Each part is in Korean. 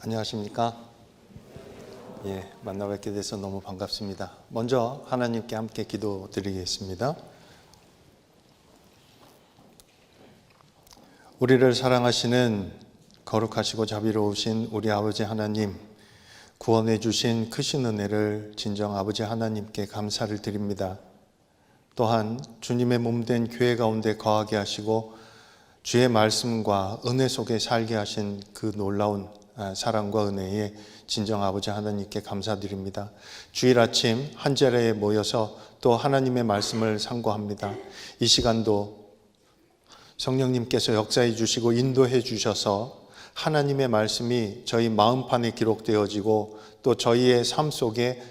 안녕하십니까? 만나 뵙게 돼서 너무 반갑습니다. 먼저 하나님께 함께 기도드리겠습니다. 우리를 사랑하시는 거룩하시고 자비로우신 우리 아버지 하나님, 구원해 주신 크신 은혜를 진정 아버지 하나님께 감사를 드립니다. 또한 주님의 몸된 교회 가운데 거하게 하시고 주의 말씀과 은혜 속에 살게 하신 그 놀라운 사랑과 은혜에 진정 아버지 하나님께 감사드립니다. 주일 아침 한 자리에 모여서 또 하나님의 말씀을 상고합니다. 이 시간도 성령님께서 역사해 주시고 인도해 주셔서 하나님의 말씀이 저희 마음판에 기록되어지고 또 저희의 삶 속에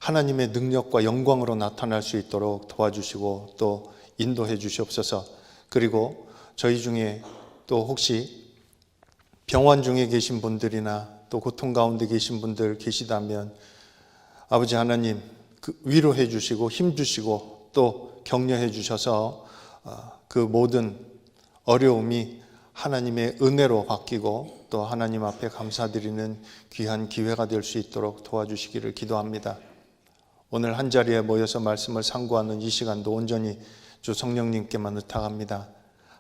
하나님의 능력과 영광으로 나타날 수 있도록 도와주시고 또 인도해 주시옵소서. 그리고 저희 중에 또 혹시 병원 중에 계신 분들이나 또 고통 가운데 계신 분들 계시다면 아버지 하나님 위로해 주시고 힘 주시고 또 격려해 주셔서 그 모든 어려움이 하나님의 은혜로 바뀌고 또 하나님 앞에 감사드리는 귀한 기회가 될 수 있도록 도와주시기를 기도합니다. 오늘 한 자리에 모여서 말씀을 상고하는 이 시간도 온전히 주 성령님께만 의탁합니다.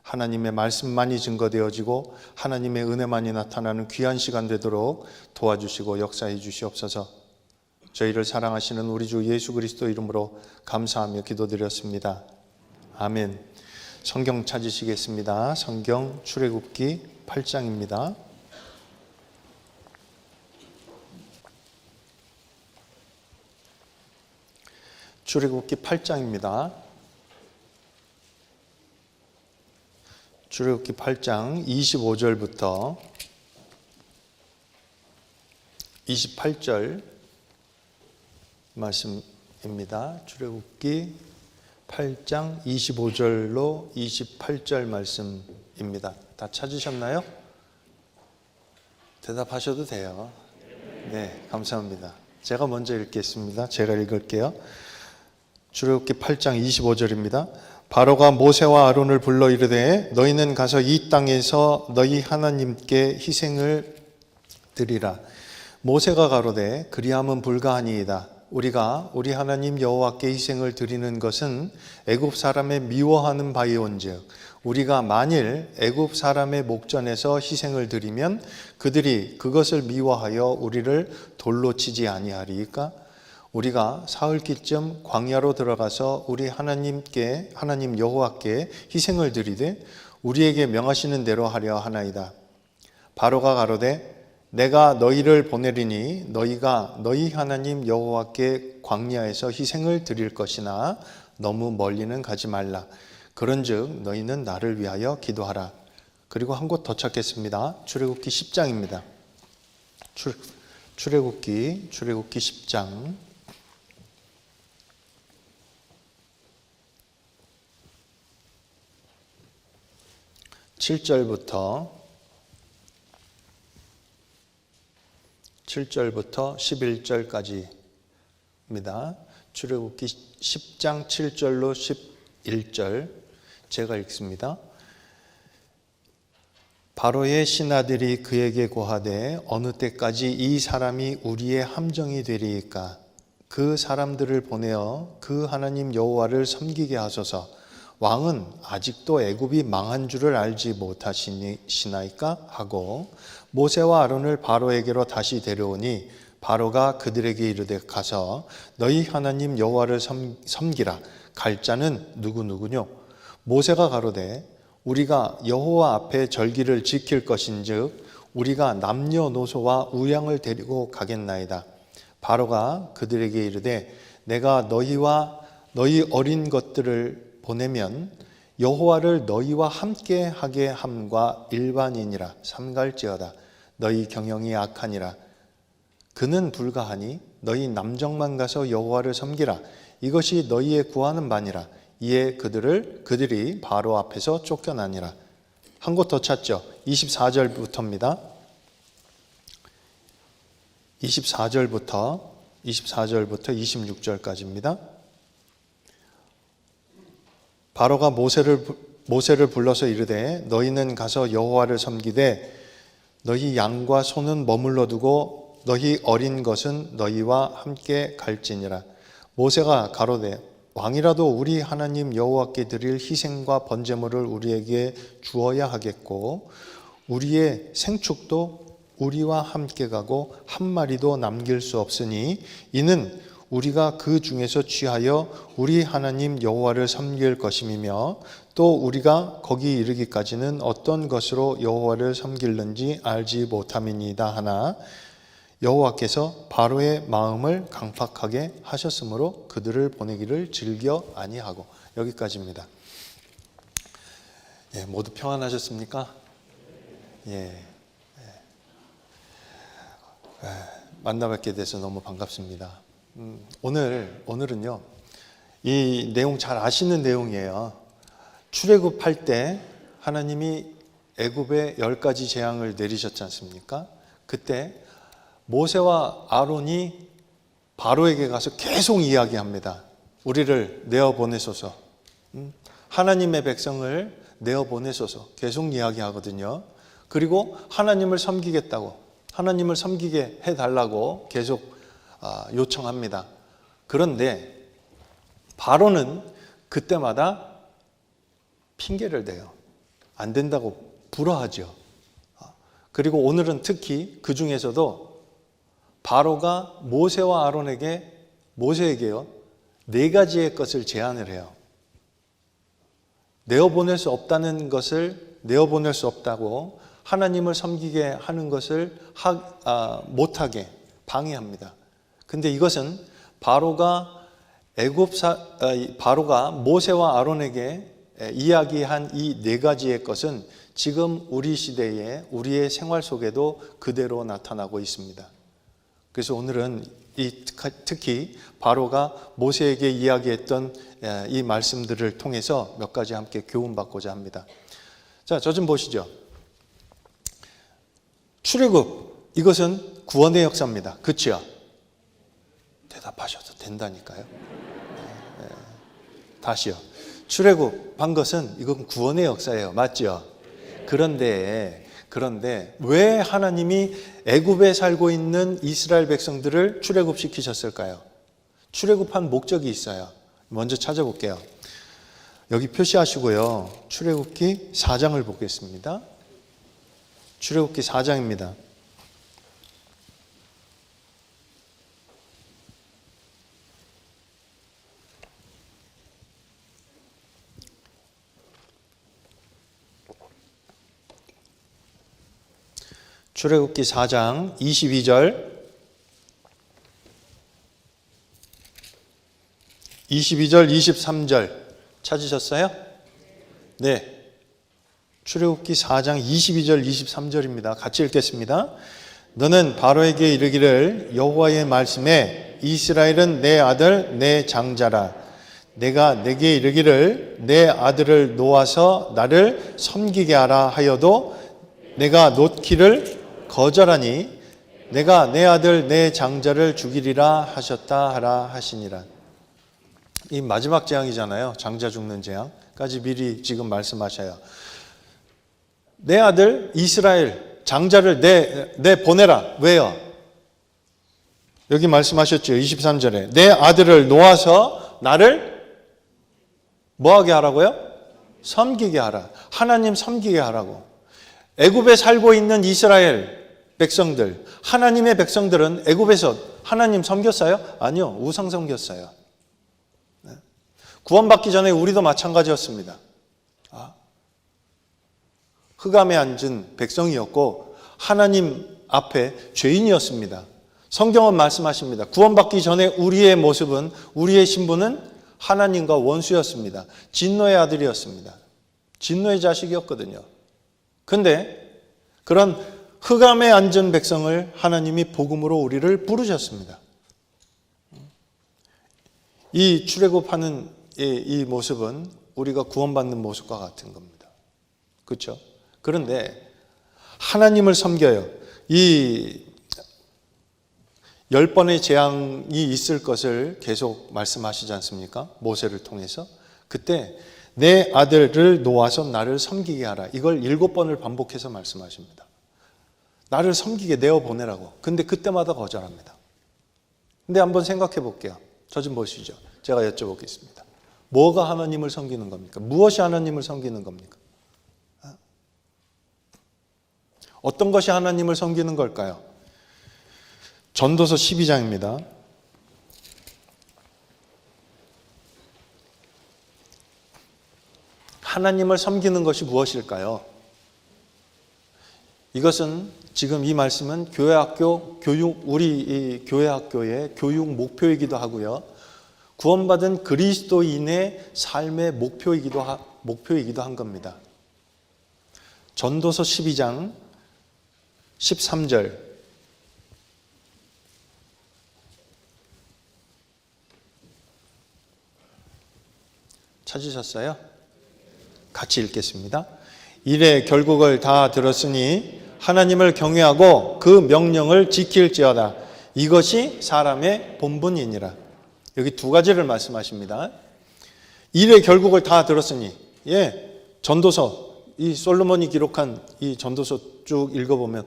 하나님의 말씀만이 증거되어지고 하나님의 은혜만이 나타나는 귀한 시간 되도록 도와주시고 역사해 주시옵소서. 저희를 사랑하시는 우리 주 예수 그리스도 이름으로 감사하며 기도드렸습니다. 아멘. 성경 찾으시겠습니다. 성경 출애굽기 8장입니다. 출애굽기 8장입니다. 출애굽기 8장 25절부터 28절 말씀입니다. 출애굽기 8장 25절로 28절 말씀입니다. 다 찾으셨나요? 대답하셔도 돼요. 네, 감사합니다. 제가 먼저 읽겠습니다. 제가 읽을게요. 출애굽기 8장 25절입니다. 바로가 모세와 아론을 불러 이르되 너희는 가서 이 땅에서 너희 하나님께 희생을 드리라. 모세가 가로되 그리함은 불가하니이다. 우리가 우리 하나님 여호와께 희생을 드리는 것은 애굽 사람의 미워하는 바이온즉 우리가 만일 애굽 사람의 목전에서 희생을 드리면 그들이 그것을 미워하여 우리를 돌로 치지 아니하리이까? 우리가 사흘기쯤 광야로 들어가서 우리 하나님 여호와께 희생을 드리되 우리에게 명하시는 대로 하려 하나이다. 바로가 가로되 내가 너희를 보내리니 너희가 너희 하나님 여호와께 광야에서 희생을 드릴 것이나 너무 멀리는 가지 말라. 그런즉 너희는 나를 위하여 기도하라. 그리고 한 곳 더 찾겠습니다. 출애굽기 10장입니다. 출애굽기 10장 7절부터 11절까지입니다. 출애굽기 10장 7절로 11절 제가 읽습니다. 바로의 신하들이 그에게 고하되 어느 때까지 이 사람이 우리의 함정이 되리이까? 그 사람들을 보내어 그 하나님 여호와를 섬기게 하소서. 왕은 아직도 애굽이 망한 줄을 알지 못하시나이까? 하고 모세와 아론을 바로에게로 다시 데려오니 바로가 그들에게 이르되 가서 너희 하나님 여호와를 섬기라. 갈 자는 누구누구뇨? 모세가 가로되 우리가 여호와 앞에 절기를 지킬 것인즉 우리가 남녀노소와 우양을 데리고 가겠나이다. 바로가 그들에게 이르되 내가 너희와 너희 어린 것들을 보내면 여호와를 너희와 함께 하게 함과 일반이니라. 삼갈지어다. 너희 경영이 악하니라. 그는 불가하니 너희 남정만 가서 여호와를 섬기라. 이것이 너희의 구하는 바니라. 이에 그들이 바로 앞에서 쫓겨나니라. 한 곳 더 찾죠. 24절부터입니다. 24절부터 26절까지입니다. 바로가 모세를 불러서 이르되 너희는 가서 여호와를 섬기되 너희 양과 소는 머물러 두고 너희 어린 것은 너희와 함께 갈지니라. 모세가 가로되 왕이라도 우리 하나님 여호와께 드릴 희생과 번제물을 우리에게 주어야 하겠고 우리의 생축도 우리와 함께 가고 한 마리도 남길 수 없으니 이는 우리가 그 중에서 취하여 우리 하나님 여호와를 섬길 것임이며 또 우리가 거기 이르기까지는 어떤 것으로 여호와를 섬길는지 알지 못함이니이다 하나 여호와께서 바로의 마음을 강팍하게 하셨으므로 그들을 보내기를 즐겨 아니하고. 여기까지입니다. 예, 모두 평안하셨습니까? 예. 만나 뵙게 돼서 너무 반갑습니다. 오늘은요, 이 내용 잘 아시는 내용이에요. 출애굽할 때 하나님이 애굽에 10가지 재앙을 내리셨지 않습니까? 그때 모세와 아론이 바로에게 가서 계속 이야기합니다. 우리를 내어보내소서. 하나님의 백성을 내어보내소서. 계속 이야기하거든요. 그리고 하나님을 섬기겠다고, 하나님을 섬기게 해달라고 계속 요청합니다. 그런데 바로는 그때마다 핑계를 대요. 안 된다고 불허하죠. 그리고 오늘은 특히 그 중에서도 바로가 모세와 아론에게, 모세에게요, 4가지의 것을 제안을 해요. 내어보낼 수 없다는 것을, 내어보낼 수 없다고 하나님을 섬기게 하는 것을 못하게 방해합니다. 근데 이것은 바로가 모세와 아론에게 이야기한 이 4가지의 것은 지금 우리 시대에 우리의 생활 속에도 그대로 나타나고 있습니다. 그래서 오늘은 특히 바로가 모세에게 이야기했던 이 말씀들을 통해서 몇 가지 함께 교훈받고자 합니다. 자, 저 좀 보시죠. 출애굽, 이것은 구원의 역사입니다. 그렇죠? 대답하셔도 된다니까요. 다시요. 출애굽한 것은 이건 구원의 역사예요. 맞죠? 그런데 왜 하나님이 애굽에 살고 있는 이스라엘 백성들을 출애굽시키셨을까요? 출애굽한 목적이 있어요. 먼저 찾아볼게요. 여기 표시하시고요. 출애굽기 4장을 보겠습니다. 출애굽기 4장입니다. 출애굽기 4장 22절 23절 찾으셨어요? 네. 출애굽기 4장 22절 23절입니다. 같이 읽겠습니다. 너는 바로에게 이르기를 여호와의 말씀에 이스라엘은 내 아들 내 장자라. 내가 내게 이르기를 내 아들을 놓아서 나를 섬기게 하라 하여도 내가 놓기를 거절하니 내가 내 아들 내 장자를 죽이리라 하셨다 하라 하시니라. 이 마지막 재앙이잖아요. 장자 죽는 재앙까지 미리 지금 말씀하셔요. 내 아들 이스라엘 장자를 내 보내라. 왜요? 여기 말씀하셨죠. 23절에 내 아들을 놓아서 나를 뭐하게 하라고요? 섬기게 하라. 하나님 섬기게 하라고. 애굽에 살고 있는 이스라엘 백성들, 하나님의 백성들은 애굽에서 하나님 섬겼어요? 아니요. 우상 섬겼어요. 구원받기 전에 우리도 마찬가지였습니다. 흑암에 앉은 백성이었고 하나님 앞에 죄인이었습니다. 성경은 말씀하십니다. 구원받기 전에 우리의 모습은, 우리의 신분은 하나님과 원수였습니다. 진노의 아들이었습니다. 진노의 자식이었거든요. 근데 그런 흑암에 앉은 백성을 하나님이 복음으로 우리를 부르셨습니다. 이 출애굽하는 이 모습은 우리가 구원받는 모습과 같은 겁니다. 그렇죠? 그런데 하나님을 섬겨요. 이 10번의 재앙이 있을 것을 계속 말씀하시지 않습니까? 모세를 통해서. 그때 내 아들을 놓아서 나를 섬기게 하라. 이걸 7번을 반복해서 말씀하십니다. 나를 섬기게 내어보내라고. 근데 그때마다 거절합니다. 근데 한번 생각해 볼게요. 저 좀 보시죠. 제가 여쭤보겠습니다. 뭐가 하나님을 섬기는 겁니까? 무엇이 하나님을 섬기는 겁니까? 어떤 것이 하나님을 섬기는 걸까요? 전도서 12장입니다. 하나님을 섬기는 것이 무엇일까요? 이것은 지금 이 말씀은 교회학교 교육, 우리 교회학교의 교육 목표이기도 하고요. 구원받은 그리스도인의 삶의 목표이기도 한 겁니다. 전도서 12장 13절 찾으셨어요? 같이 읽겠습니다. 이래 결국을 다 들었으니 하나님을 경외하고 그 명령을 지킬지어다. 이것이 사람의 본분이니라. 여기 두 가지를 말씀하십니다. 이래 결국을 다 들었으니, 전도서, 이 솔로몬이 기록한 이 전도서 쭉 읽어보면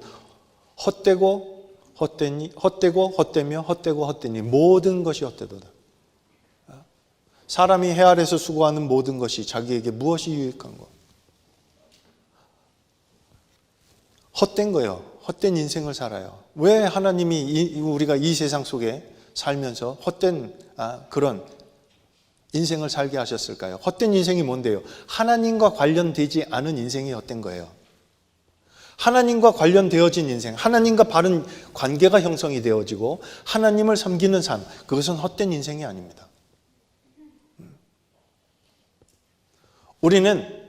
헛되고 헛되며 헛되니 모든 것이 헛되도다. 사람이 해 아래서 수고하는 모든 것이 자기에게 무엇이 유익한 것? 헛된 거예요. 헛된 인생을 살아요. 왜 하나님이 우리가 이 세상 속에 살면서 헛된 그런 인생을 살게 하셨을까요? 헛된 인생이 뭔데요? 하나님과 관련되지 않은 인생이 헛된 거예요. 하나님과 관련되어진 인생, 하나님과 바른 관계가 형성이 되어지고 하나님을 섬기는 삶, 그것은 헛된 인생이 아닙니다. 우리는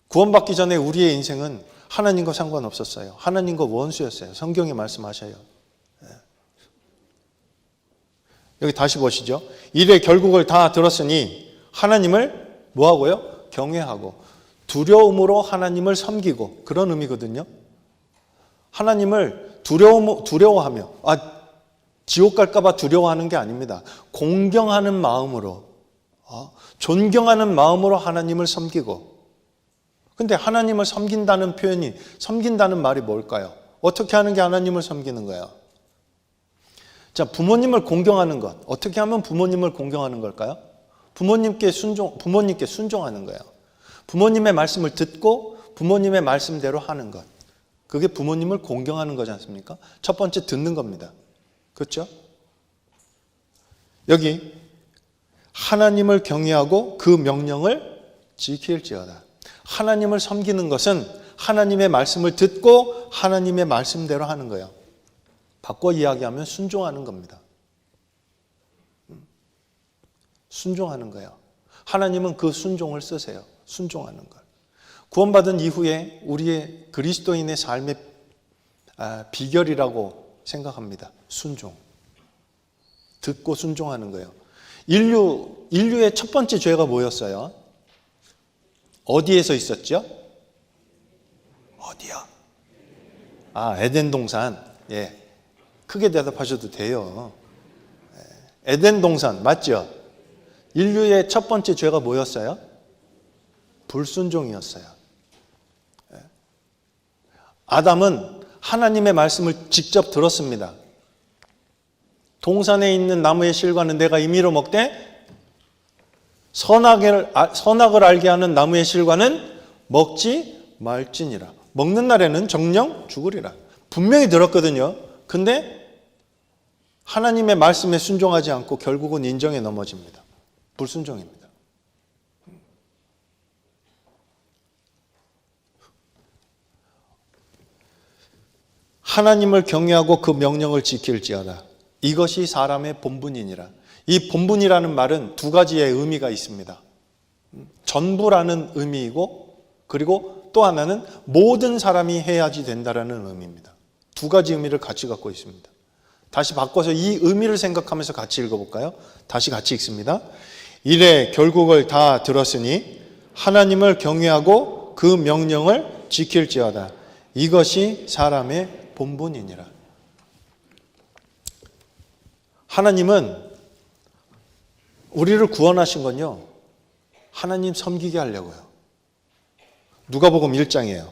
구원받기 전에 우리의 인생은 하나님과 상관없었어요. 하나님과 원수였어요. 성경에 말씀하셔요. 여기 다시 보시죠. 이래 결국을 다 들었으니 하나님을 뭐하고요? 경외하고 두려움으로 하나님을 섬기고, 그런 의미거든요. 하나님을 두려워하며, 지옥 갈까 봐 두려워하는 게 아닙니다. 공경하는 마음으로, 존경하는 마음으로 하나님을 섬기고. 근데 하나님을 섬긴다는 표현이, 섬긴다는 말이 뭘까요? 어떻게 하는 게 하나님을 섬기는 거예요? 자, 부모님을 공경하는 것. 어떻게 하면 부모님을 공경하는 걸까요? 부모님께 순종하는 거예요. 부모님의 말씀을 듣고 부모님의 말씀대로 하는 것. 그게 부모님을 공경하는 거지 않습니까? 첫 번째 듣는 겁니다. 그렇죠? 여기 하나님을 경외하고 그 명령을 지킬지어다. 하나님을 섬기는 것은 하나님의 말씀을 듣고 하나님의 말씀대로 하는 거예요. 바꿔 이야기하면 순종하는 겁니다. 순종하는 거예요. 하나님은 그 순종을 쓰세요. 순종하는 걸. 구원받은 이후에 우리의 그리스도인의 삶의 비결이라고 생각합니다. 순종. 듣고 순종하는 거예요. 인류의 첫 번째 죄가 뭐였어요? 어디에서 있었죠? 어디요? 에덴 동산. 크게 대답하셔도 돼요. 에덴 동산 맞죠? 인류의 첫 번째 죄가 뭐였어요? 불순종이었어요. 아담은 하나님의 말씀을 직접 들었습니다. 동산에 있는 나무의 실과는 내가 임의로 먹되 선악을 알게 하는 나무의 실과는 먹지 말지니라. 먹는 날에는 정령 죽으리라. 분명히 들었거든요. 근데 하나님의 말씀에 순종하지 않고 결국은 인정에 넘어집니다. 불순종입니다. 하나님을 경외하고 그 명령을 지킬지어다. 이것이 사람의 본분이니라. 이 본분이라는 말은 두 가지의 의미가 있습니다. 전부라는 의미이고, 그리고 또 하나는 모든 사람이 해야지 된다라는 의미입니다. 두 가지 의미를 같이 갖고 있습니다. 다시 바꿔서 이 의미를 생각하면서 같이 읽어볼까요? 다시 같이 읽습니다. 이래 결국을 다 들었으니 하나님을 경외하고 그 명령을 지킬지어다. 이것이 사람의 본분이니라. 하나님은 우리를 구원하신 건요, 하나님 섬기게 하려고요. 누가복음 1장이에요.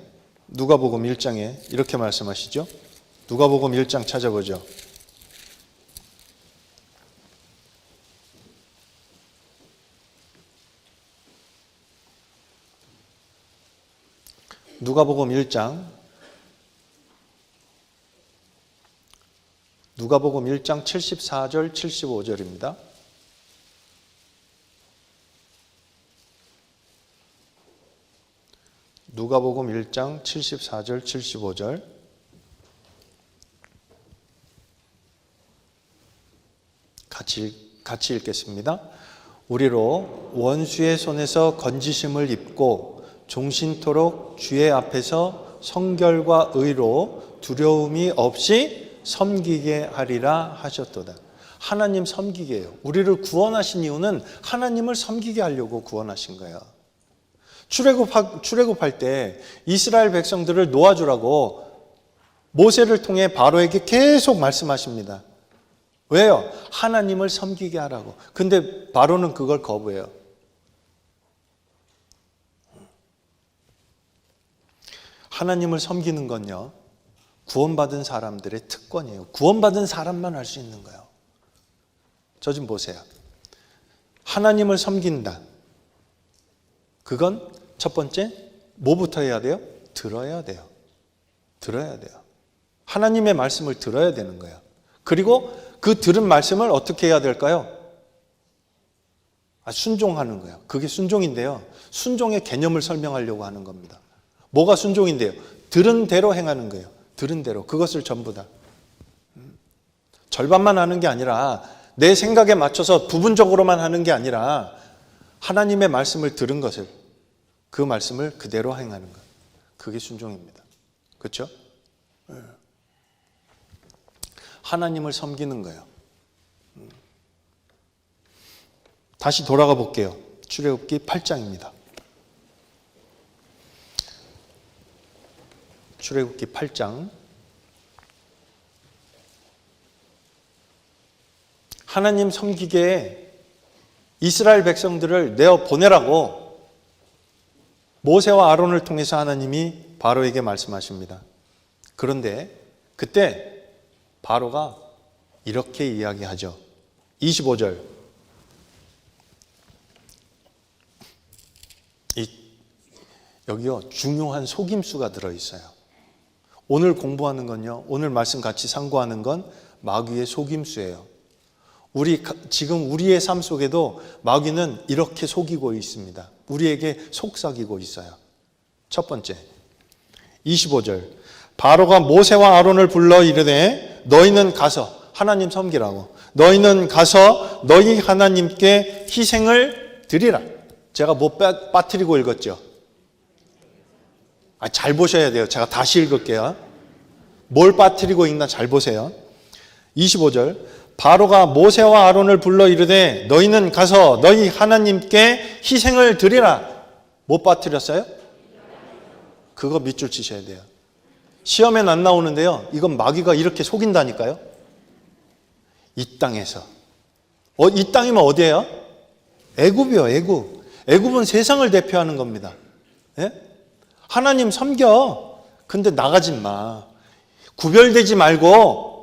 누가복음 1장에 이렇게 말씀하시죠. 누가복음 1장 찾아보죠. 누가복음 1장 74절 75절입니다. 누가복음 1장 74절 75절 같이 읽겠습니다. 우리로 원수의 손에서 건지심을 입고 종신토록 주의 앞에서 성결과 의로 두려움이 없이 섬기게 하리라 하셨도다. 하나님 섬기게 해요. 우리를 구원하신 이유는 하나님을 섬기게 하려고 구원하신 거예요. 출애굽할 때 이스라엘 백성들을 놓아주라고 모세를 통해 바로에게 계속 말씀하십니다. 왜요? 하나님을 섬기게 하라고. 근데 바로는 그걸 거부해요. 하나님을 섬기는 건요, 구원받은 사람들의 특권이에요. 구원받은 사람만 할 수 있는 거예요. 저 좀 보세요. 하나님을 섬긴다. 그건 첫 번째, 뭐부터 해야 돼요? 들어야 돼요. 들어야 돼요. 하나님의 말씀을 들어야 되는 거예요. 그리고 그 들은 말씀을 어떻게 해야 될까요? 순종하는 거예요. 그게 순종인데요. 순종의 개념을 설명하려고 하는 겁니다. 뭐가 순종인데요? 들은 대로 행하는 거예요. 들은 대로. 그것을 전부 다. 절반만 하는 게 아니라 내 생각에 맞춰서 부분적으로만 하는 게 아니라 하나님의 말씀을 들은 것을, 그 말씀을 그대로 행하는 것. 그게 순종입니다. 그렇죠? 하나님을 섬기는 거예요. 다시 돌아가 볼게요. 출애굽기 8장입니다. 출애굽기 8장. 하나님 섬기게 이스라엘 백성들을 내어 보내라고 모세와 아론을 통해서 하나님이 바로에게 말씀하십니다. 그런데 그때 바로가 이렇게 이야기하죠. 25절. 여기요, 중요한 속임수가 들어있어요. 오늘 공부하는 건요, 오늘 말씀 같이 상고하는 건 마귀의 속임수예요. 지금 우리의 삶 속에도 마귀는 이렇게 속이고 있습니다. 우리에게 속삭이고 있어요. 첫 번째, 25절. 바로가 모세와 아론을 불러 이르되 너희는 가서, 하나님 섬기라고, 너희는 가서 너희 하나님께 희생을 드리라. 제가 못 빠뜨리고 읽었죠? 잘 보셔야 돼요. 제가 다시 읽을게요. 뭘 빠뜨리고 읽나 잘 보세요. 25절. 바로가 모세와 아론을 불러 이르되 너희는 가서 너희 하나님께 희생을 드리라. 못 빠뜨렸어요? 그거 밑줄 치셔야 돼요. 시험엔 안 나오는데요, 이건 마귀가 이렇게 속인다니까요. 이 땅에서. 이 땅이면 어디예요? 애굽이요, 애굽. 애굽은 세상을 대표하는 겁니다. 예? 하나님 섬겨. 근데 나가지 마. 구별되지 말고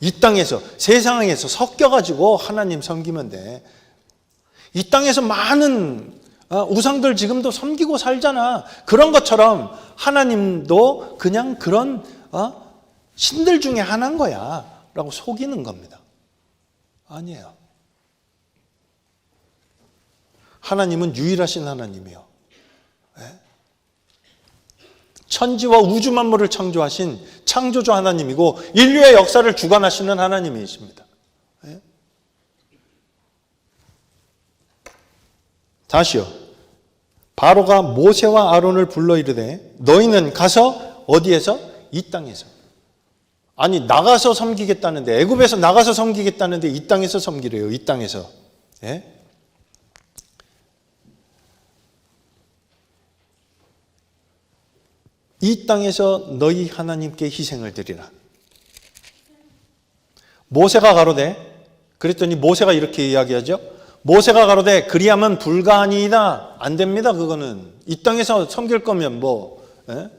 이 땅에서, 세상에서 섞여가지고 하나님 섬기면 돼. 이 땅에서 많은 우상들 지금도 섬기고 살잖아. 그런 것처럼 하나님도 그냥 그런 신들 중에 하나인 거야 라고 속이는 겁니다. 아니에요. 하나님은 유일하신 하나님이요. 천지와 우주 만물을 창조하신 창조주 하나님이고 인류의 역사를 주관하시는 하나님이십니다. 다시요. 바로가 모세와 아론을 불러 이르되 너희는 가서 어디에서? 이 땅에서. 아니, 나가서 섬기겠다는데, 애굽에서 나가서 섬기겠다는데 이 땅에서 섬기래요. 이 땅에서. 예? 이 땅에서 너희 하나님께 희생을 드리라. 모세가 가로되, 그랬더니 모세가 이렇게 이야기하죠. 모세가 가로되 그리하면 불가하니이다. 안 됩니다. 그거는 이 땅에서 섬길 거면 뭐. 예?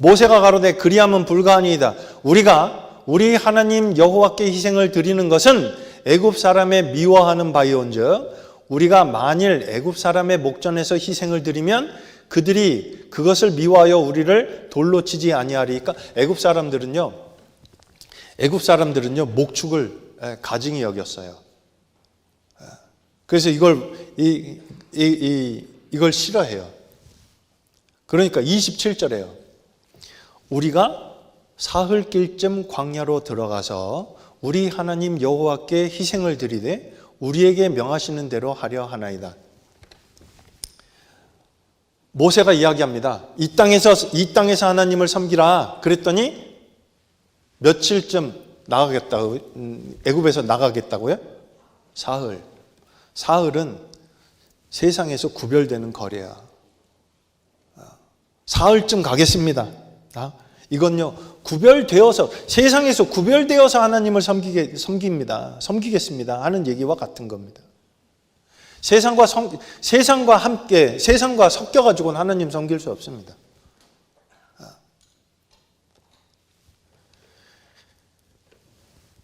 모세가 가로되 그리함은 불가하니이다. 우리가 우리 하나님 여호와께 희생을 드리는 것은 애굽 사람의 미워하는 바이온즉 우리가 만일 애굽 사람의 목전에서 희생을 드리면 그들이 그것을 미워하여 우리를 돌로 치지 아니하리까. 애굽 사람들은요 목축을 가증히 여겼어요. 그래서 이걸 싫어해요. 그러니까 27절에요. 우리가 사흘길쯤 광야로 들어가서 우리 하나님 여호와께 희생을 드리되 우리에게 명하시는 대로 하려 하나이다. 모세가 이야기합니다. 이 땅에서 하나님을 섬기라. 그랬더니 며칠쯤 나가겠다고, 애굽에서 나가겠다고요? 사흘. 사흘은 세상에서 구별되는 거리야. 사흘쯤 가겠습니다. 이건요, 세상에서 구별되어서 하나님을 섬기겠습니다 하는 얘기와 같은 겁니다. 세상과 섞여가지고는 하나님 섬길 수 없습니다.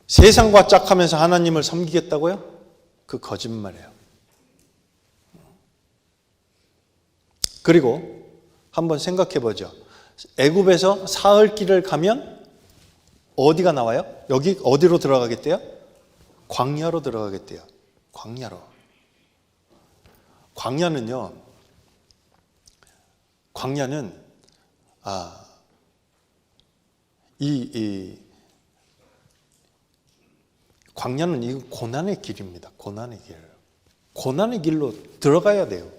세상과 짝하면서 하나님을 섬기겠다고요? 그 거짓말이에요. 그리고 한번 생각해 보죠. 애굽에서 사흘길을 가면 어디가 나와요? 여기 어디로 들어가겠대요? 광야로 들어가겠대요. 광야로. 광야는 광야는 이 고난의 길입니다. 고난의 길. 고난의 길로 들어가야 돼요.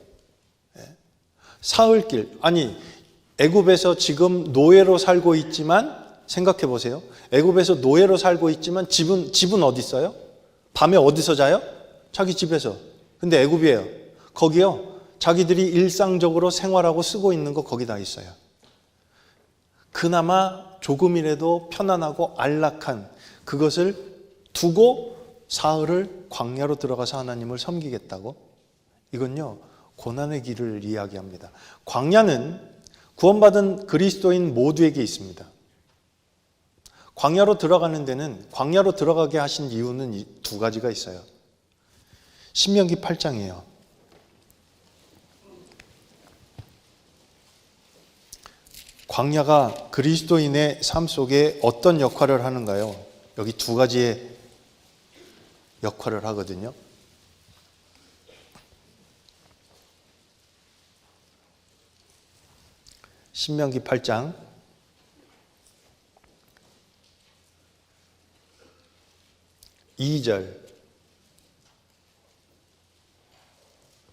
사흘길. 아니, 애굽에서 지금 노예로 살고 있지만 생각해 보세요. 애굽에서 노예로 살고 있지만 집은 어디 있어요? 밤에 어디서 자요? 자기 집에서. 근데 애굽이에요. 거기요. 자기들이 일상적으로 생활하고 쓰고 있는 거 거기 다 있어요. 그나마 조금이라도 편안하고 안락한 그것을 두고 사흘을 광야로 들어가서 하나님을 섬기겠다고? 이건요, 고난의 길을 이야기합니다. 광야는 구원받은 그리스도인 모두에게 있습니다. 광야로 들어가는 데는, 광야로 들어가게 하신 이유는 두 가지가 있어요. 신명기 8장이에요. 광야가 그리스도인의 삶 속에 어떤 역할을 하는가요? 여기 두 가지의 역할을 하거든요. 신명기 8장 2절.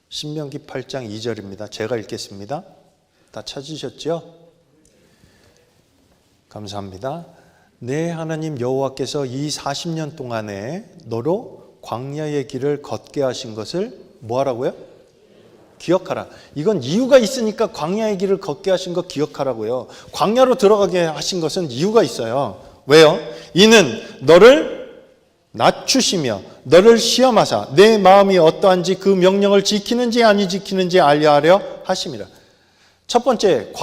신명기 8장 2절입니다. 제가 읽겠습니다. 다 찾으셨죠? 감사합니다. 내 하나님 여호와께서 이 40년 동안에 너로 광야의 길을 걷게 하신 것을 뭐 하라고요? 기억하라. 이건 이유가 있으니까 광야의 길을 걷게 하신 것 기억하라고요. 광야로 들어가게 하신 것은 이유가 있어요. 왜요? 이는 너를 낮추시며 너를 시험하사 내 마음이 어떠한지 그 명령을 지키는지 아니 지키는지 알려하려 하심이라. 첫 번째,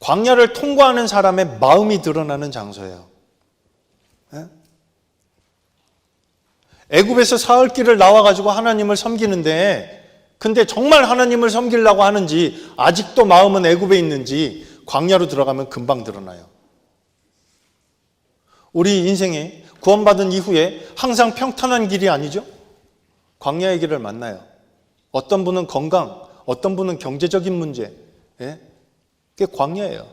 광야를 통과하는 사람의 마음이 드러나는 장소예요. 애굽에서 사흘길을 나와가지고 하나님을 섬기는데, 근데 정말 하나님을 섬기려고 하는지, 아직도 마음은 애굽에 있는지 광야로 들어가면 금방 드러나요. 우리 인생에 구원받은 이후에 항상 평탄한 길이 아니죠. 광야의 길을 만나요. 어떤 분은 건강, 어떤 분은 경제적인 문제, 그게 광야예요.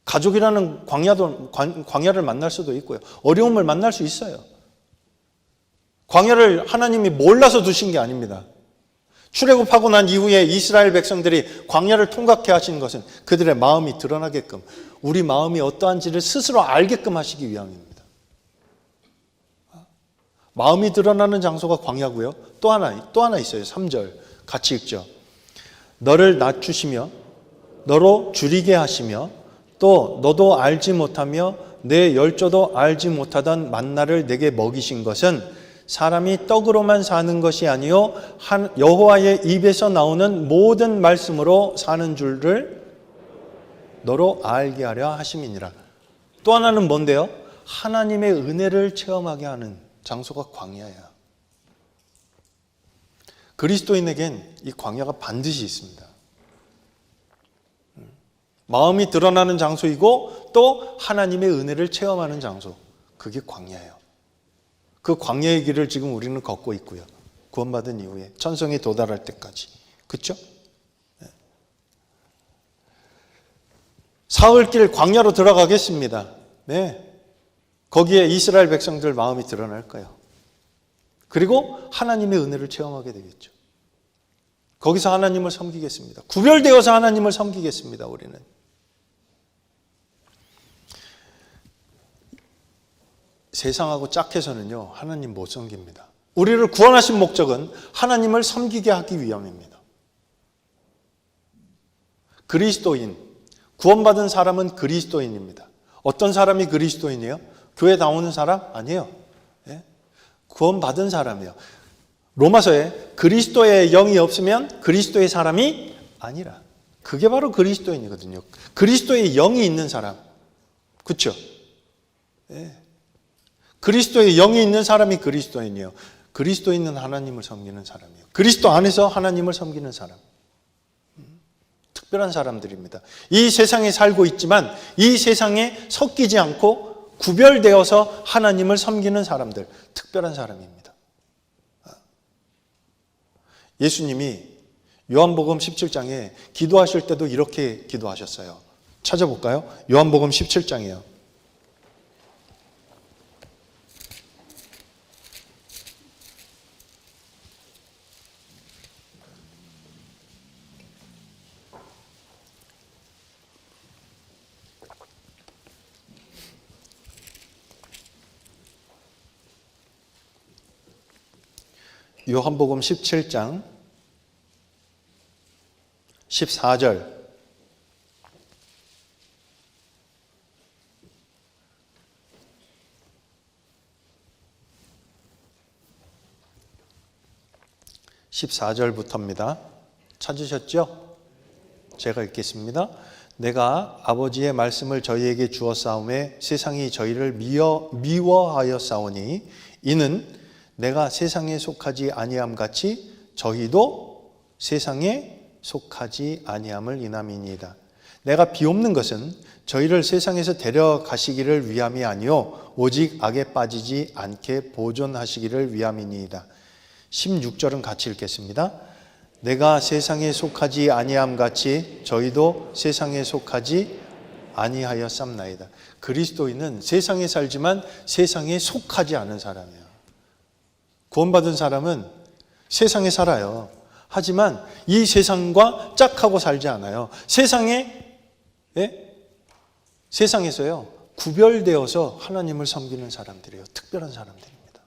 가족이라는 광야를 만날 수도 있고요. 어려움을 만날 수 있어요. 광야를 하나님이 몰라서 두신 게 아닙니다. 출애굽하고 난 이후에 이스라엘 백성들이 광야를 통과케 하신 것은 그들의 마음이 드러나게끔, 우리 마음이 어떠한지를 스스로 알게끔 하시기 위함입니다. 마음이 드러나는 장소가 광야고요. 또 하나 있어요. 3절 같이 읽죠. 너를 낮추시며 너로 줄이게 하시며 또 너도 알지 못하며 내 열조도 알지 못하던 만나를 내게 먹이신 것은 사람이 떡으로만 사는 것이 아니요 여호와의 입에서 나오는 모든 말씀으로 사는 줄을. 너로 알게 하려 하심이니라. 또 하나는 뭔데요? 하나님의 은혜를 체험하게 하는 장소가 광야야. 그리스도인에겐 이 광야가 반드시 있습니다. 마음이 드러나는 장소이고 또 하나님의 은혜를 체험하는 장소, 그게 광야예요. 그 광야의 길을 지금 우리는 걷고 있고요. 구원받은 이후에 천성에 도달할 때까지. 그렇죠? 사흘길 광야로 들어가겠습니다. 네. 거기에 이스라엘 백성들 마음이 드러날 거예요. 그리고 하나님의 은혜를 체험하게 되겠죠. 거기서 하나님을 섬기겠습니다. 구별되어서 하나님을 섬기겠습니다. 우리는. 세상하고 짝해서는요, 하나님 못 섬깁니다. 우리를 구원하신 목적은 하나님을 섬기게 하기 위함입니다. 그리스도인, 구원받은 사람은 그리스도인입니다. 어떤 사람이 그리스도인이에요? 교회 나오는 사람? 아니에요. 예? 구원받은 사람이에요. 로마서에 그리스도의 영이 없으면 그리스도의 사람이 아니라. 그게 바로 그리스도인이거든요. 그리스도의 영이 있는 사람. 그렇죠? 예. 그리스도의 영이 있는 사람이 그리스도인이에요. 그리스도인은 하나님을 섬기는 사람이에요. 그리스도 안에서 하나님을 섬기는 사람. 특별한 사람들입니다. 이 세상에 살고 있지만 이 세상에 섞이지 않고 구별되어서 하나님을 섬기는 사람들, 특별한 사람입니다. 예수님이 요한복음 17장에 기도하실 때도 이렇게 기도하셨어요. 찾아볼까요? 요한복음 17장이에요. 요한복음 17장 14절. (14절부터입니다) 찾으셨죠? 제가 읽겠습니다. 내가 아버지의 말씀을 저희에게 주었사오매 세상이 저희를 미워하였사오니 이는 내가 세상에 속하지 아니함 같이 저희도 세상에 속하지 아니함을 인함이니이다. 내가 비옵는 것은 저희를 세상에서 데려가시기를 위함이 아니요 오직 악에 빠지지 않게 보존하시기를 위함이니이다. 16절은 같이 읽겠습니다. 내가 세상에 속하지 아니함 같이 저희도 세상에 속하지 아니하였삼나이다. 그리스도인은 세상에 살지만 세상에 속하지 않은 사람이에요. 구원받은 사람은 세상에 살아요. 하지만 이 세상과 짝하고 살지 않아요. 세상에서요, 구별되어서 하나님을 섬기는 사람들이에요. 특별한 사람들입니다.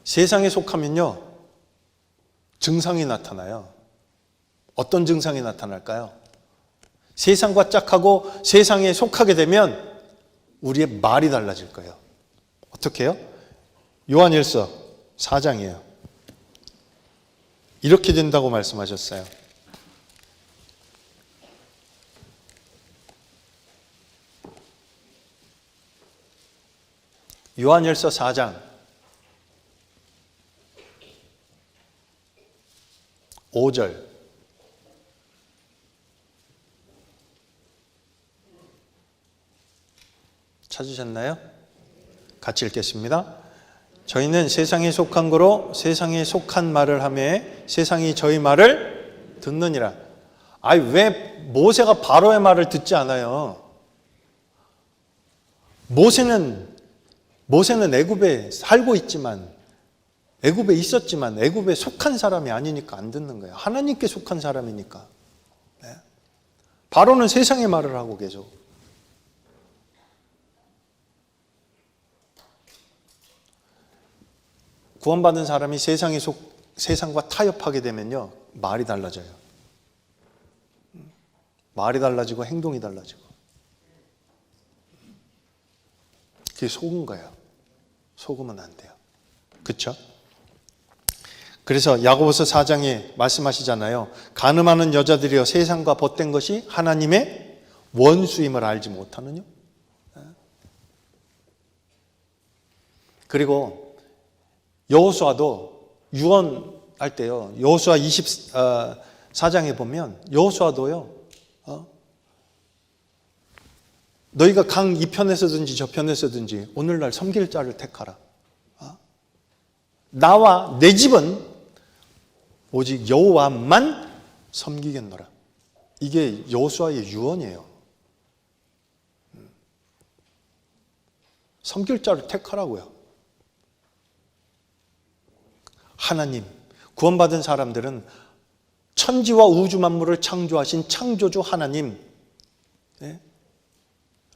세상에 속하면요, 증상이 나타나요. 어떤 증상이 나타날까요? 세상과 짝하고 세상에 속하게 되면 우리의 말이 달라질 거예요. 어떻게 해요? 요한일서 4장이에요. 이렇게 된다고 말씀하셨어요. 요한일서 4장 5절. 찾으셨나요? 같이 읽겠습니다. 저희는 세상에 속한 거로 세상에 속한 말을 하며 세상이 저희 말을 듣느니라. 왜 모세가 바로의 말을 듣지 않아요? 모세는 애굽에 살고 있지만, 애굽에 있었지만 애굽에 속한 사람이 아니니까 안 듣는 거예요. 하나님께 속한 사람이니까. 네. 바로는 세상의 말을 하고 계속. 구원받은 사람이 세상과 타협하게 되면요, 말이 달라져요. 말이 달라지고 행동이 달라지고. 그게 속은 거예요. 속으면 안 돼요. 그렇죠? 그래서 야고보서 4장에 말씀하시잖아요. 가늠하는 여자들이여 세상과 벗된 것이 하나님의 원수임을 알지 못하느냐? 그리고 여호수아도 유언할 때요. 여호수아 24장에 보면 여호수아도요. 너희가 강 이편에 서든지 저편에 서든지 오늘날 섬길 자를 택하라. 나와 내 집은 오직 여호와만 섬기겠노라. 이게 여호수아의 유언이에요. 섬길 자를 택하라고요. 하나님, 구원받은 사람들은 천지와 우주 만물을 창조하신 창조주 하나님,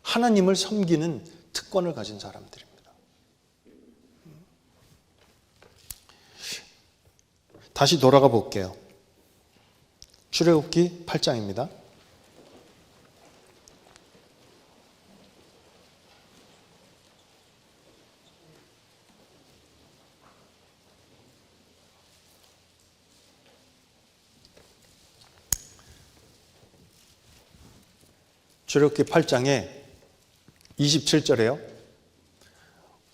하나님을 섬기는 특권을 가진 사람들입니다. 다시 돌아가 볼게요. 출애굽기 8장입니다. 출애굽기 8장에 27절에요.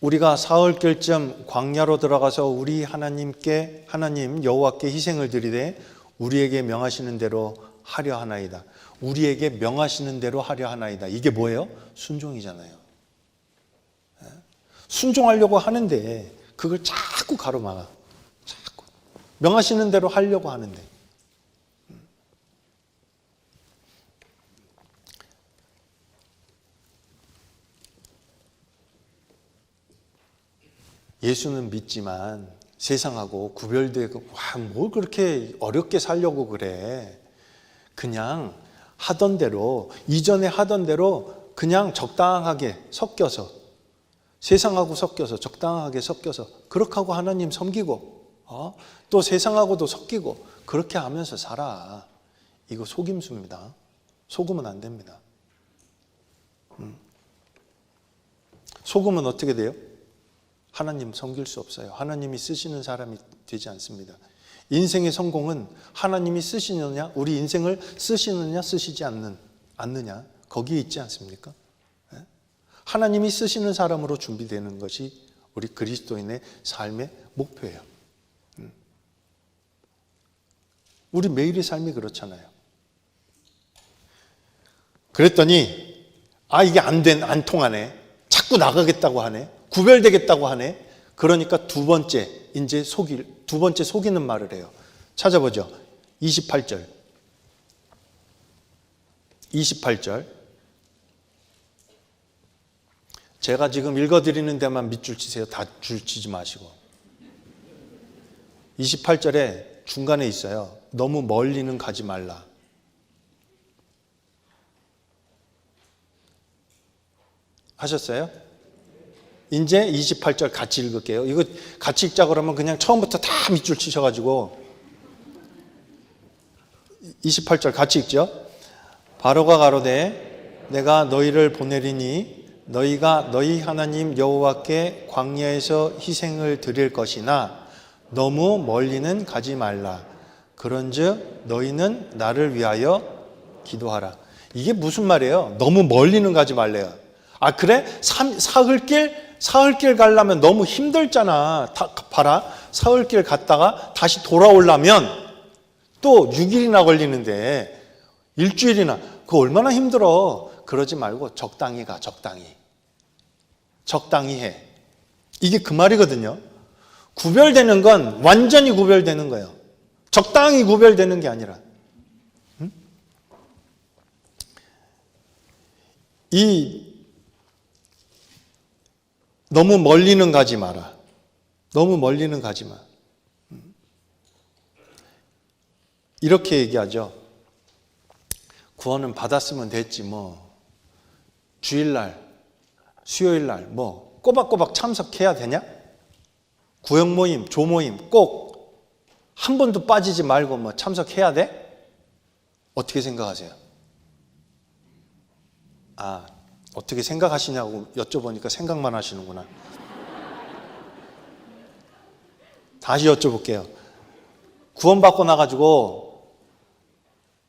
우리가 사흘길쯤 광야로 들어가서 우리 하나님 여호와께 희생을 드리되 우리에게 명하시는 대로 하려 하나이다. 우리에게 명하시는 대로 하려 하나이다. 이게 뭐예요? 순종이잖아요. 순종하려고 하는데 그걸 자꾸 가로막아. 자꾸 명하시는 대로 하려고 하는데. 예수는 믿지만 세상하고 구별되고 뭘 그렇게 어렵게 살려고 그래. 그냥 하던 대로 이전에 하던 대로 그냥 적당하게 섞여서 세상하고 섞여서 적당하게 섞여서 그렇게 하고 하나님 섬기고 또 세상하고도 섞이고 그렇게 하면서 살아. 이거 속임수입니다. 속으면 안 됩니다. 속으면 어떻게 돼요? 하나님 섬길 수 없어요. 하나님이 쓰시는 사람이 되지 않습니다. 인생의 성공은 하나님이 쓰시느냐, 우리 인생을 쓰시느냐, 쓰시지 않느냐, 거기에 있지 않습니까? 하나님이 쓰시는 사람으로 준비되는 것이 우리 그리스도인의 삶의 목표예요. 우리 매일의 삶이 그렇잖아요. 그랬더니 이게 안 통하네. 자꾸 나가겠다고 하네. 구별되겠다고 하네. 그러니까 두 번째 속이는 말을 해요. 찾아보죠. 28절. 제가 지금 읽어드리는 데만 밑줄 치세요. 다 줄 치지 마시고. 28절에 중간에 있어요. 너무 멀리는 가지 말라. 하셨어요? 이제 28절 같이 읽을게요. 이거 같이 읽자 그러면 그냥 처음부터 다 밑줄 치셔가지고 28절 같이 읽죠. 바로가 가로되 내가 너희를 보내리니 너희가 너희 하나님 여호와께 광야에서 희생을 드릴 것이나 너무 멀리는 가지 말라. 그런즉 너희는 나를 위하여 기도하라. 이게 무슨 말이에요? 너무 멀리는 가지 말래요. 그래? 사흘길 가려면 너무 힘들잖아. 봐라. 사흘길 갔다가 다시 돌아오려면 또 6일이나 걸리는데 일주일이나 그거 얼마나 힘들어. 그러지 말고 적당히 가. 적당히 해. 이게 그 말이거든요. 구별되는 건 완전히 구별되는 거예요. 적당히 구별되는 게 아니라. 너무 멀리는 가지 마라. 너무 멀리는 가지 마. 이렇게 얘기하죠. 구원은 받았으면 됐지 뭐. 주일날, 수요일날 뭐 꼬박꼬박 참석해야 되냐? 구역 모임, 조모임 꼭 한 번도 빠지지 말고 뭐 참석해야 돼? 어떻게 생각하세요? 어떻게 생각하시냐고 여쭤보니까 생각만 하시는구나. 다시 여쭤볼게요. 구원받고 나가지고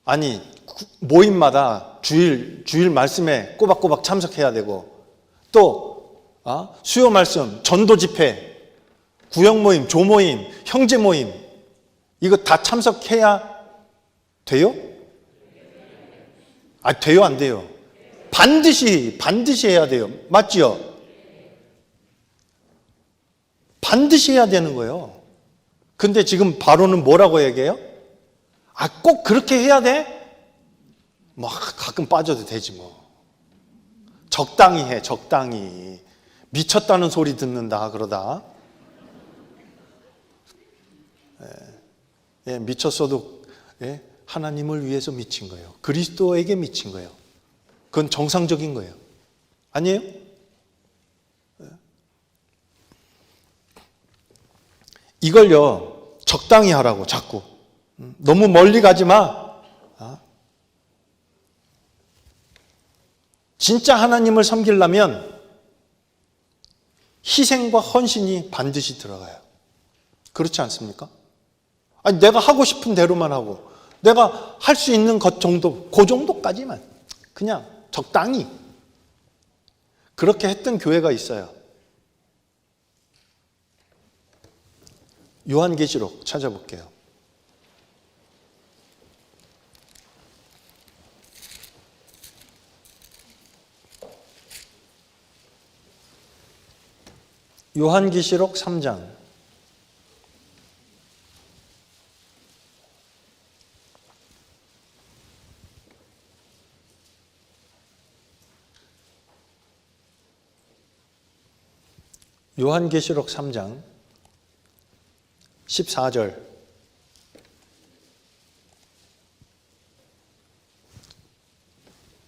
아니 모임마다 주일 말씀에 꼬박꼬박 참석해야 되고 또 수요 말씀, 전도 집회, 구역 모임, 조 모임, 형제 모임 이거 다 참석해야 돼요? 돼요 안 돼요? 반드시 해야 돼요. 맞지요? 반드시 해야 되는 거예요. 근데 지금 바로는 뭐라고 얘기해요? 꼭 그렇게 해야 돼? 뭐 가끔 빠져도 되지 뭐. 적당히 해, 적당히. 미쳤다는 소리 듣는다 그러다. 미쳤어도 하나님을 위해서 미친 거예요. 그리스도에게 미친 거예요. 그건 정상적인 거예요. 아니에요? 이걸요 적당히 하라고 자꾸. 너무 멀리 가지 마. 진짜 하나님을 섬기려면 희생과 헌신이 반드시 들어가요. 그렇지 않습니까? 내가 하고 싶은 대로만 하고 내가 할 수 있는 것 정도, 그 정도까지만 그냥 적당히 그렇게 했던 교회가 있어요. 요한계시록 찾아볼게요. 요한계시록 3장. 요한계시록 3장 14절.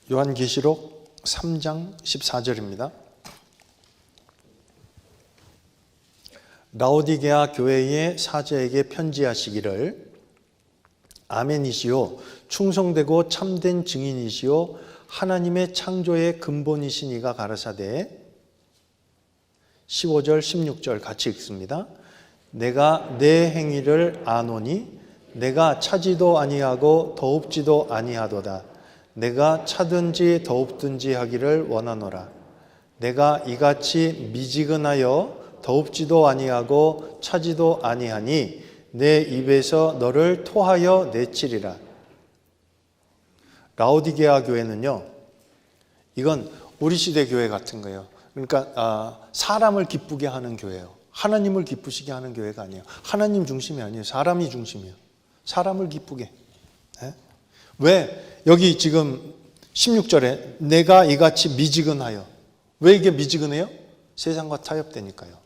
요한계시록 3장 14절입니다. 라오디게아 교회의 사제에게 편지하시기를 아멘이시오 충성되고 참된 증인이시오 하나님의 창조의 근본이신 이가 가라사대 15절 16절 같이 읽습니다. 내가 내 행위를 아노니 내가 차지도 아니하고 더웁지도 아니하도다. 내가 차든지 더웁든지 하기를 원하노라. 내가 이같이 미지근하여 더웁지도 아니하고 차지도 아니하니 내 입에서 너를 토하여 내치리라. 라오디게아 교회는요, 이건 우리 시대 교회 같은 거예요. 그러니까 사람을 기쁘게 하는 교회예요. 하나님을 기쁘시게 하는 교회가 아니에요. 하나님 중심이 아니에요. 사람이 중심이에요. 사람을 기쁘게. 왜 여기 지금 16절에 내가 이같이 미지근하여, 왜 이게 미지근해요? 세상과 타협되니까요.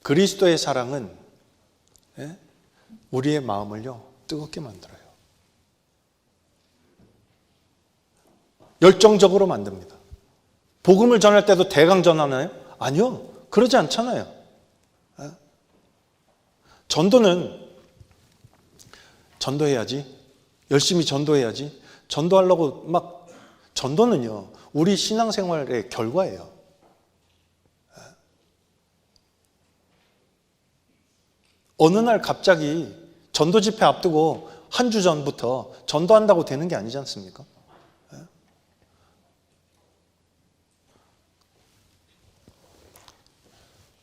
그리스도의 사랑은 우리의 마음을요 뜨겁게 만들어요. 열정적으로 만듭니다. 복음을 전할 때도 대강 전하나요? 아니요. 그러지 않잖아요. 전도는 전도해야지. 열심히 전도해야지. 전도하려고 막 전도는요. 우리 신앙생활의 결과예요. 어느 날 갑자기 전도 집회 앞두고 한 주 전부터 전도한다고 되는 게 아니지 않습니까?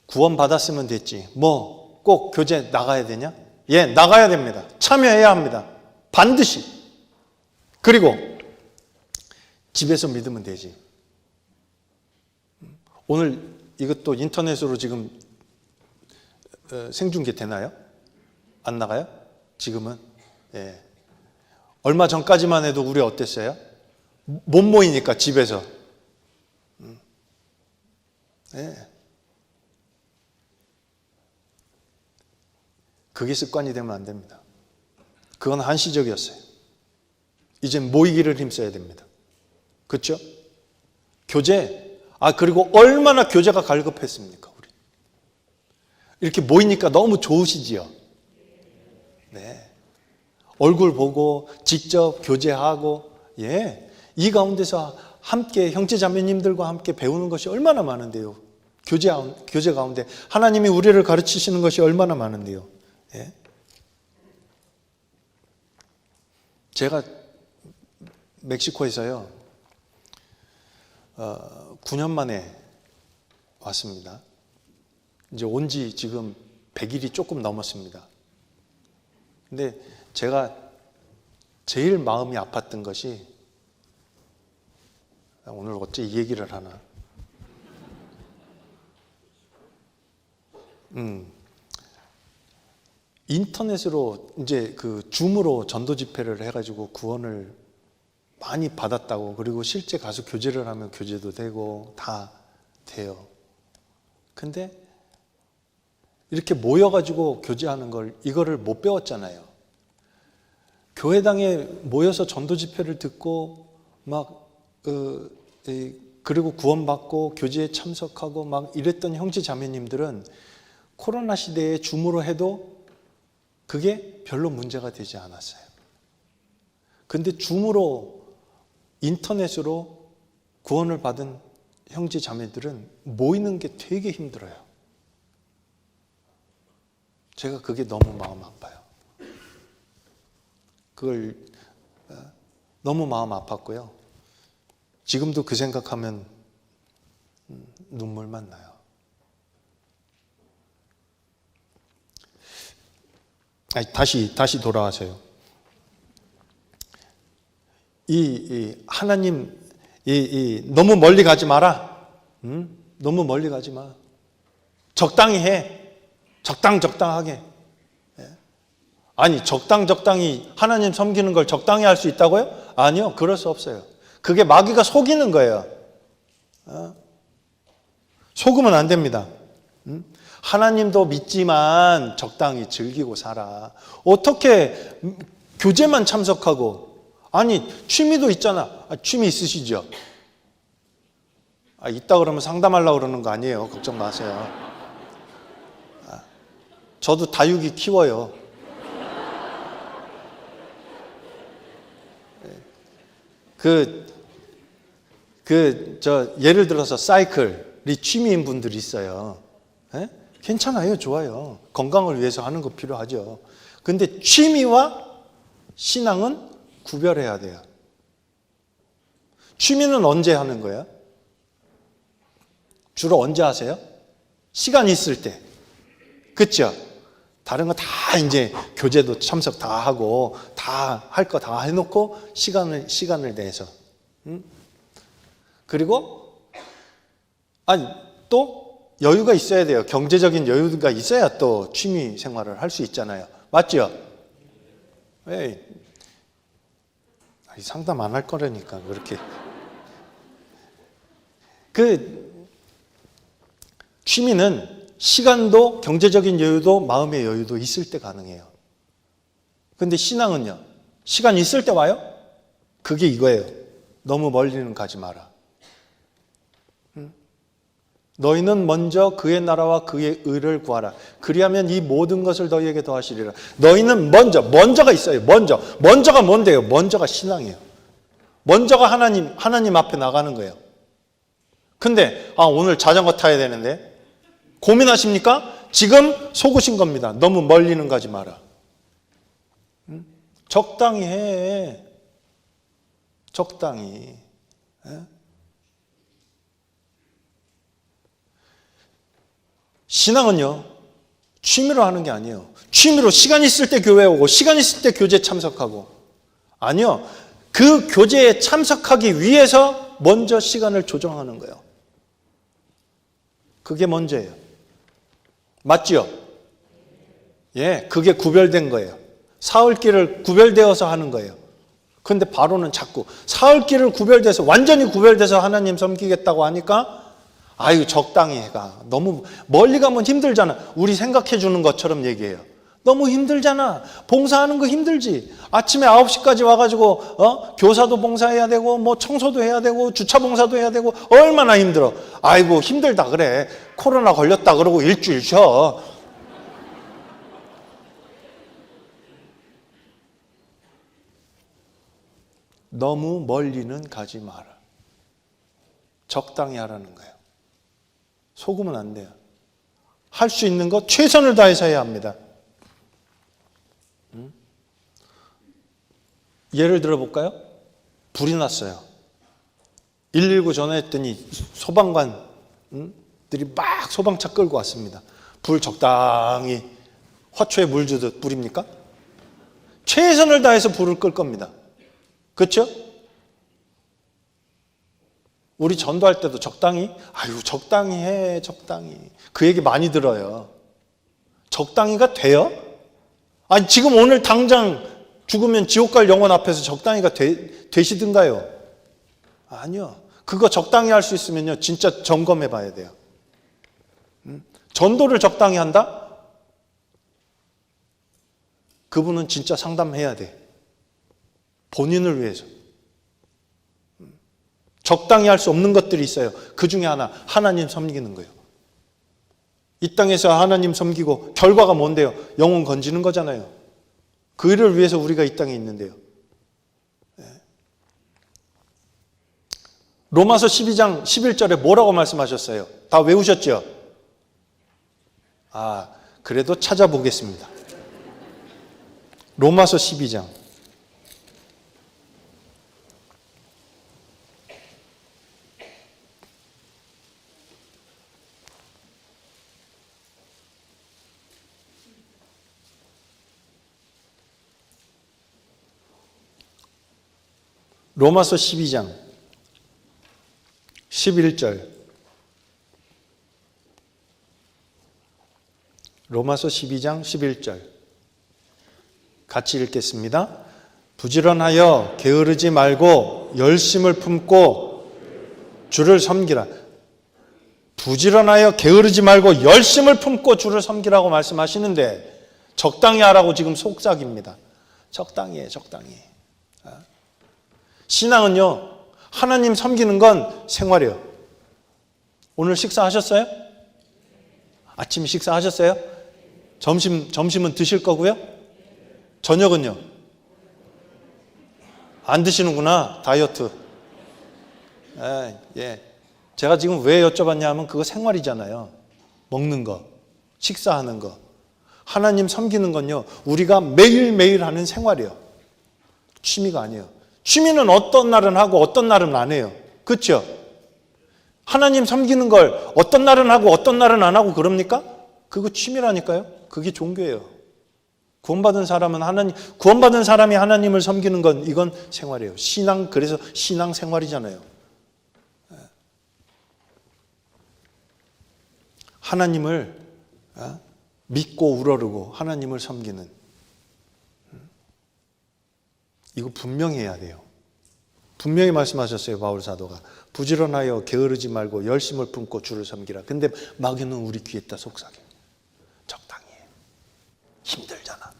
구원 받았으면 됐지. 뭐 꼭 교제 나가야 되냐? 예, 나가야 됩니다. 참여해야 합니다. 반드시. 그리고 집에서 믿으면 되지. 오늘 이것도 인터넷으로 지금 생중계 되나요? 안 나가요? 지금은? 예. 얼마 전까지만 해도 우리 어땠어요? 못 모이니까 집에서. 예. 그게 습관이 되면 안 됩니다. 그건 한시적이었어요. 이제 모이기를 힘써야 됩니다. 그렇죠? 교제. 그리고 얼마나 교제가 갈급했습니까, 우리. 이렇게 모이니까 너무 좋으시지요? 네. 얼굴 보고 직접 교제하고, 예. 이 가운데서 함께 형제 자매님들과 함께 배우는 것이 얼마나 많은데요. 교제 가운데 하나님이 우리를 가르치시는 것이 얼마나 많은데요. 예? 제가 멕시코에서요 9년 만에 왔습니다. 이제 온 지 지금 100일이 조금 넘었습니다. 근데 제가 제일 마음이 아팠던 것이, 오늘 어째 이 얘기를 하나. 인터넷으로 이제 그 줌으로 전도 집회를 해가지고 구원을 많이 받았다고, 그리고 실제 가서 교제를 하면 교제도 되고 다 돼요. 근데 이렇게 모여가지고 교제하는 걸, 이거를 못 배웠잖아요. 교회당에 모여서 전도 집회를 듣고 막 그리고 구원받고 교제에 참석하고 막 이랬던 형제 자매님들은 코로나 시대에 줌으로 해도 그게 별로 문제가 되지 않았어요. 근데 줌으로, 인터넷으로 구원을 받은 형제 자매들은 모이는 게 되게 힘들어요. 제가 그게 너무 마음 아파요. 그걸 너무 마음 아팠고요. 지금도 그 생각하면 눈물만 나요. 다시 돌아와서요. 하나님, 너무 멀리 가지 마라. 너무 멀리 가지 마. 적당히 해. 적당하게. 아니, 적당히 하나님 섬기는 걸 적당히 할 수 있다고요? 아니요, 그럴 수 없어요. 그게 마귀가 속이는 거예요. 속으면 안 됩니다. 하나님도 믿지만 적당히 즐기고 살아. 어떻게 교제만 참석하고, 아니 취미도 있잖아. 취미 있으시죠? 있다 그러면 상담하려고 그러는 거 아니에요. 걱정 마세요. 저도 다육이 키워요. 예를 들어서 사이클이 취미인 분들이 있어요. 예? 괜찮아요. 좋아요. 건강을 위해서 하는 거 필요하죠. 근데 취미와 신앙은 구별해야 돼요. 취미는 언제 하는 거예요? 주로 언제 하세요? 시간 있을 때. 그렇죠? 다른 거 다 이제 교제도 참석 다 하고 다 할 거 다 해놓고 시간을 내서. 그리고 또 여유가 있어야 돼요. 경제적인 여유가 있어야 또 취미 생활을 할 수 있잖아요. 맞죠? 에이, 상담 안 할 거라니까 그렇게. 취미는 시간도 경제적인 여유도 마음의 여유도 있을 때 가능해요. 근데 신앙은요, 시간 있을 때 와요? 그게 이거예요. 너무 멀리는 가지 마라. 너희는 먼저 그의 나라와 그의 의를 구하라. 그리하면 이 모든 것을 너희에게 더하시리라. 너희는 먼저가 있어요. 먼저가 뭔데요? 먼저가 신앙이에요. 먼저가 하나님 앞에 나가는 거예요. 근데 오늘 자전거 타야 되는데 고민하십니까? 지금 속으신 겁니다. 너무 멀리는 가지 마라. 적당히 해. 적당히. 신앙은요, 취미로 하는 게 아니에요. 취미로 시간 있을 때 교회 오고 시간 있을 때 교제 참석하고. 아니요. 그 교제에 참석하기 위해서 먼저 시간을 조정하는 거예요. 그게 먼저예요. 맞죠? 예, 그게 구별된 거예요. 사흘길을 구별되어서 하는 거예요. 그런데 바로는 자꾸 사흘길을 구별돼서 완전히 구별돼서 하나님 섬기겠다고 하니까 적당히 해가. 너무 멀리 가면 힘들잖아. 우리 생각해 주는 것처럼 얘기해요. 너무 힘들잖아. 봉사하는 거 힘들지. 아침에 9시까지 와가지고 교사도 봉사해야 되고 뭐 청소도 해야 되고 주차 봉사도 해야 되고 얼마나 힘들어. 힘들다 그래. 코로나 걸렸다 그러고 일주일 쉬어. 너무 멀리는 가지 마라. 적당히 하라는 거예요. 속으면 안 돼요. 할 수 있는 거 최선을 다해서 해야 합니다. 예를 들어 볼까요? 불이 났어요. 119 전화했더니 소방관들이 막 소방차 끌고 왔습니다. 불 적당히 화초에 물 주듯 뿌립니까? 최선을 다해서 불을 끌 겁니다. 그렇죠? 우리 전도할 때도 적당히, 적당히 해, 적당히. 그 얘기 많이 들어요. 적당히가 돼요? 아니, 지금 오늘 당장 죽으면 지옥 갈 영혼 앞에서 적당히가 되시든가요? 아니요. 그거 적당히 할 수 있으면요, 진짜 점검해 봐야 돼요. 전도를 적당히 한다? 그분은 진짜 상담해야 돼. 본인을 위해서. 적당히 할 수 없는 것들이 있어요. 그 중에 하나, 하나님 섬기는 거예요. 이 땅에서 하나님 섬기고 결과가 뭔데요? 영혼 건지는 거잖아요. 그 일을 위해서 우리가 이 땅에 있는데요. 로마서 12장 11절에 뭐라고 말씀하셨어요? 다 외우셨죠? 그래도 찾아보겠습니다. 로마서 12장. 로마서 12장 11절. 로마서 12장 11절. 같이 읽겠습니다. 부지런하여 게으르지 말고 열심을 품고 주를 섬기라. 부지런하여 게으르지 말고 열심을 품고 주를 섬기라고 말씀하시는데 적당히 하라고 지금 속삭입니다. 적당히 해, 적당히 해. 신앙은요, 하나님 섬기는 건 생활이에요. 오늘 식사하셨어요? 아침 식사하셨어요? 점심은 드실 거고요? 저녁은요? 안 드시는구나, 다이어트. 예. 제가 지금 왜 여쭤봤냐 하면 그거 생활이잖아요. 먹는 거, 식사하는 거. 하나님 섬기는 건요, 우리가 매일매일 하는 생활이에요. 취미가 아니에요. 취미는 어떤 날은 하고 어떤 날은 안 해요. 그렇죠? 하나님 섬기는 걸 어떤 날은 하고 어떤 날은 안 하고 그럽니까? 그거 취미라니까요. 그게 종교예요. 구원받은 사람이 하나님을 섬기는 건 이건 생활이에요. 그래서 신앙 생활이잖아요. 하나님을 믿고 우러르고 하나님을 섬기는, 이거 분명히 해야 돼요. 분명히 말씀하셨어요, 바울 사도가. 부지런하여 게으르지 말고 열심을 품고 주를 섬기라. 근데 마귀는 우리 귀에다 속삭여. 적당히 해. 힘들잖아.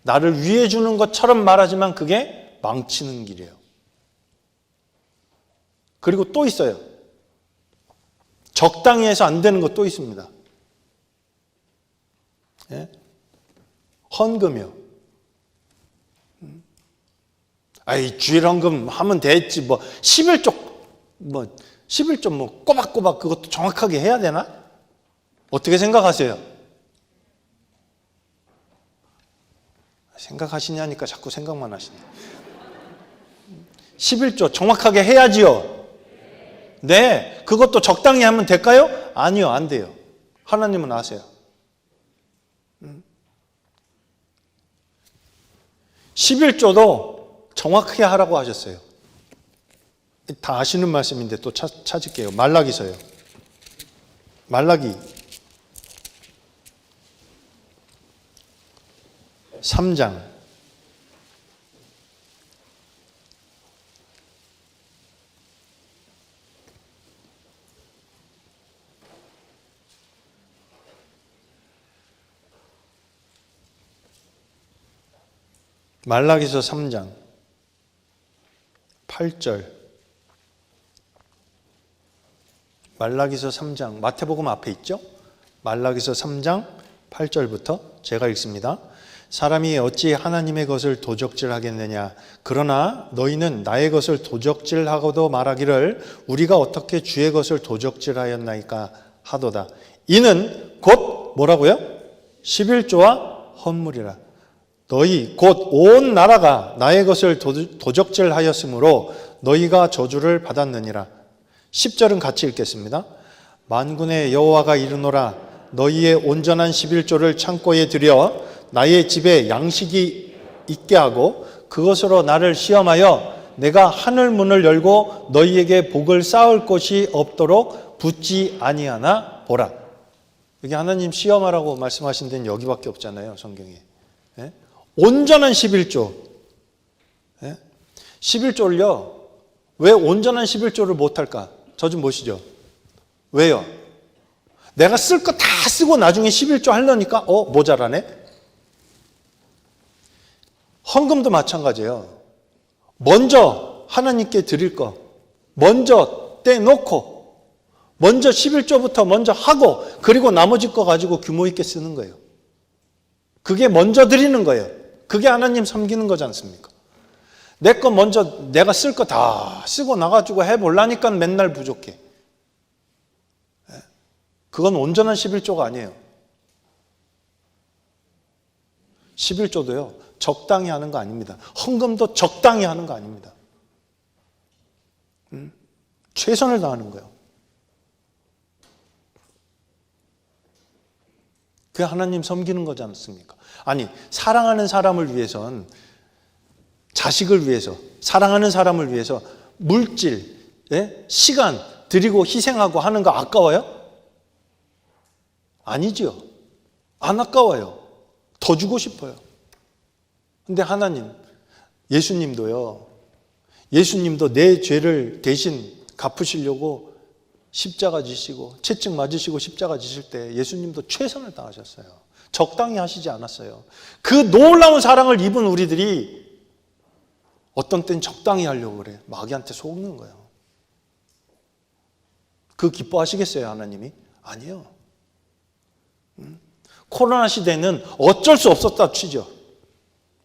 나를 위해 주는 것처럼 말하지만 그게 망치는 길이에요. 그리고 또 있어요. 적당히 해서 안 되는 것 또 있습니다. 예? 헌금이요. 주일 헌금 하면 됐지. 11조 꼬박꼬박 그것도 정확하게 해야 되나? 어떻게 생각하세요? 생각하시냐니까 자꾸 생각만 하시네. 11조 정확하게 해야지요. 네, 그것도 적당히 하면 될까요? 아니요, 안 돼요. 하나님은 아세요. 11조도 정확하게 하라고 하셨어요. 다 아시는 말씀인데 또 찾을게요. 말라기서요. 말라기 3장. 말라기서 3장 8절. 말라기서 3장, 마태복음 앞에 있죠? 말라기서 3장 8절부터 제가 읽습니다. 사람이 어찌 하나님의 것을 도적질하겠느냐. 그러나 너희는 나의 것을 도적질하고도 말하기를 우리가 어떻게 주의 것을 도적질하였나이까 하도다. 이는 곧 뭐라고요? 11조와 헌물이라. 너희 곧 온 나라가 나의 것을 도적질하였으므로 너희가 저주를 받았느니라. 10절은 같이 읽겠습니다. 만군의 여호와가 이르노라. 너희의 온전한 11조를 창고에 들여 나의 집에 양식이 있게 하고 그것으로 나를 시험하여 내가 하늘 문을 열고 너희에게 복을 쌓을 곳이 없도록 붙지 아니하나 보라. 여기 하나님 시험하라고 말씀하신 데는 여기밖에 없잖아요, 성경에. 예? 온전한 11조. 예? 11조를요. 왜 온전한 11조를 못할까? 저 좀 보시죠. 왜요? 내가 쓸 거 다 쓰고 나중에 11조 하려니까 모자라네? 헌금도 마찬가지예요. 먼저 하나님께 드릴 거 먼저 떼놓고 먼저 11조부터 먼저 하고 그리고 나머지 거 가지고 규모 있게 쓰는 거예요. 그게 먼저 드리는 거예요. 그게 하나님 섬기는 거지 않습니까? 내 거 먼저 내가 쓸 거 다 쓰고 나가지고 해보려니까 맨날 부족해. 그건 온전한 11조가 아니에요. 11조도요. 적당히 하는 거 아닙니다. 헌금도 적당히 하는 거 아닙니다. 최선을 다하는 거예요. 그게 하나님 섬기는 거지 않습니까? 아니, 사랑하는 사람을 위해선, 자식을 위해서, 사랑하는 사람을 위해서 물질, 시간 드리고 희생하고 하는 거 아까워요? 아니죠. 안 아까워요. 더 주고 싶어요. 근데 하나님, 예수님도요. 예수님도 내 죄를 대신 갚으시려고 십자가 지시고 채찍 맞으시고 십자가 지실 때 예수님도 최선을 다하셨어요. 적당히 하시지 않았어요. 그 놀라운 사랑을 입은 우리들이 어떤 땐 적당히 하려고 그래. 마귀한테 속는 거예요. 그 기뻐하시겠어요, 하나님이? 아니요. 코로나 시대는 어쩔 수 없었다 치죠.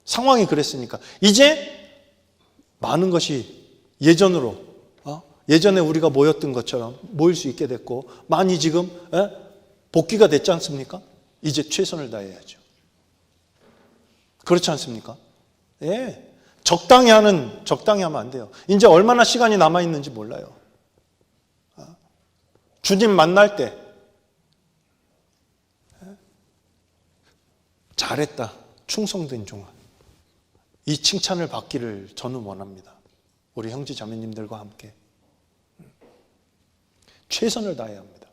상황이 그랬으니까. 이제 많은 것이 예전으로, 예전에 우리가 모였던 것처럼 모일 수 있게 됐고 많이 지금 복귀가 됐지 않습니까? 이제 최선을 다해야죠. 그렇지 않습니까? 예. 적당히 하면 안 돼요. 이제 얼마나 시간이 남아있는지 몰라요. 주님 만날 때 잘했다, 충성된 종아, 이 칭찬을 받기를 저는 원합니다. 우리 형제 자매님들과 함께 최선을 다해야 합니다.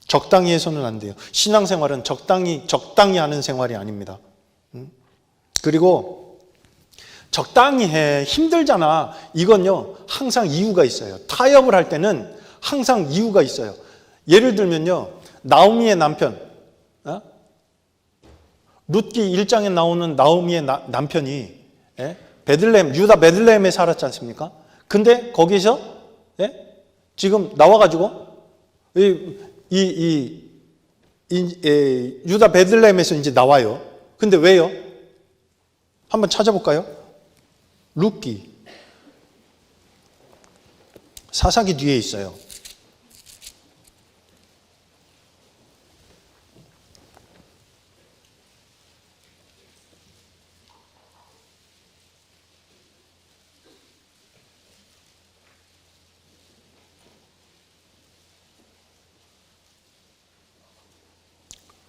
적당히 해서는 안 돼요. 신앙생활은 적당히 하는 생활이 아닙니다. 그리고 적당히 해, 힘들잖아. 이건요, 항상 이유가 있어요. 타협을 할 때는 항상 이유가 있어요. 예를 들면요, 나오미의 남편, 룻기 1장에 나오는 나오미의 남편이 베들레헴, 유다 베들레헴에 살았지 않습니까? 근데 거기서 지금 나와가지고 유다 베들레헴에서 이제 나와요. 근데 왜요? 한번 찾아볼까요? 룻기 사사기 뒤에 있어요.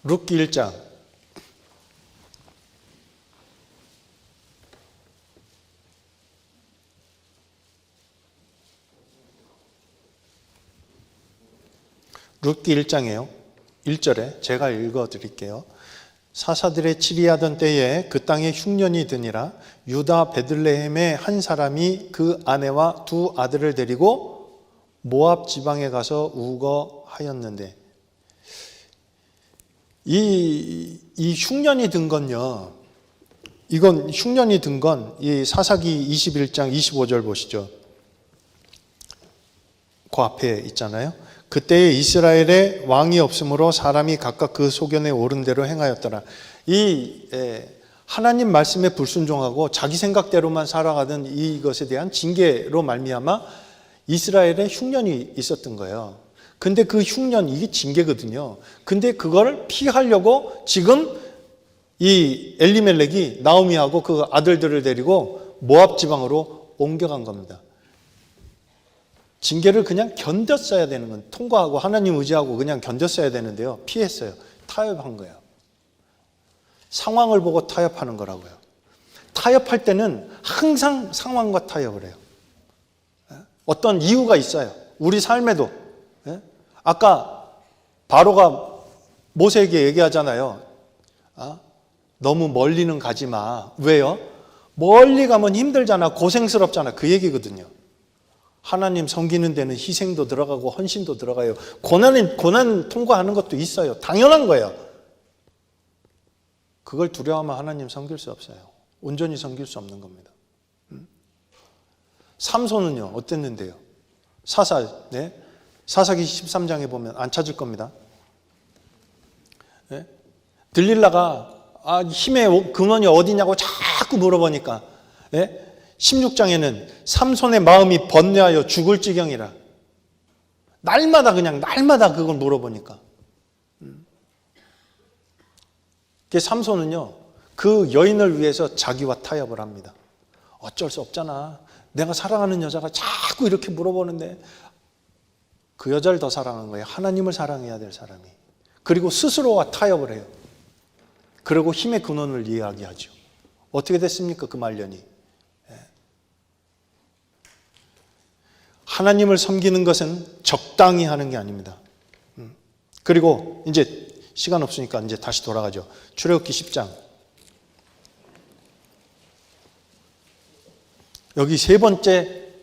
룻기 1장 룻기 1장이에요. 1절에 제가 읽어드릴게요. 사사들의 치리하던 때에 그 땅에 흉년이 드니라. 유다 베들레헴의 한 사람이 그 아내와 두 아들을 데리고 모압 지방에 가서 우거하였는데, 이 흉년이 든 건요, 이건 흉년이 든 건 이 사사기 21장 25절 보시죠. 그 앞에 있잖아요. 그때에 이스라엘에 왕이 없으므로 사람이 각각 그 소견에 오른 대로 행하였더라. 하나님 말씀에 불순종하고 자기 생각대로만 살아가던 이것에 대한 징계로 말미암아 이스라엘에 흉년이 있었던 거예요. 근데 그 흉년, 이게 징계거든요. 근데 그걸 피하려고 지금 이 엘리멜렉이 나오미하고 그 아들들을 데리고 모압 지방으로 옮겨간 겁니다. 징계를 그냥 견뎠어야 되는 건, 통과하고 하나님 의지하고 그냥 견뎠어야 되는데요. 피했어요. 타협한 거예요. 상황을 보고 타협하는 거라고요. 타협할 때는 항상 상황과 타협을 해요. 어떤 이유가 있어요. 우리 삶에도. 아까 바로가 모세에게 얘기하잖아요. 너무 멀리는 가지 마. 왜요? 멀리 가면 힘들잖아. 고생스럽잖아. 그 얘기거든요. 하나님 섬기는 데는 희생도 들어가고 헌신도 들어가요. 고난 통과하는 것도 있어요. 당연한 거예요. 그걸 두려워하면 하나님 섬길 수 없어요. 온전히 섬길 수 없는 겁니다. 삼손은요, 어땠는데요? 사사기 13장에 보면 안 찾을 겁니다. 들릴라가 힘의 근원이 어디냐고 자꾸 물어보니까 16장에는 삼손의 마음이 번뇌하여 죽을 지경이라. 날마다 그걸 물어보니까. 삼손은요, 그 여인을 위해서 자기와 타협을 합니다. 어쩔 수 없잖아. 내가 사랑하는 여자가 자꾸 이렇게 물어보는데 그 여자를 더 사랑한 거예요. 하나님을 사랑해야 될 사람이. 그리고 스스로와 타협을 해요. 그리고 힘의 근원을 이야기하죠. 어떻게 됐습니까? 그 말년이. 하나님을 섬기는 것은 적당히 하는 게 아닙니다. 그리고 이제 시간 없으니까 이제 다시 돌아가죠. 출애굽기 10장. 여기 세 번째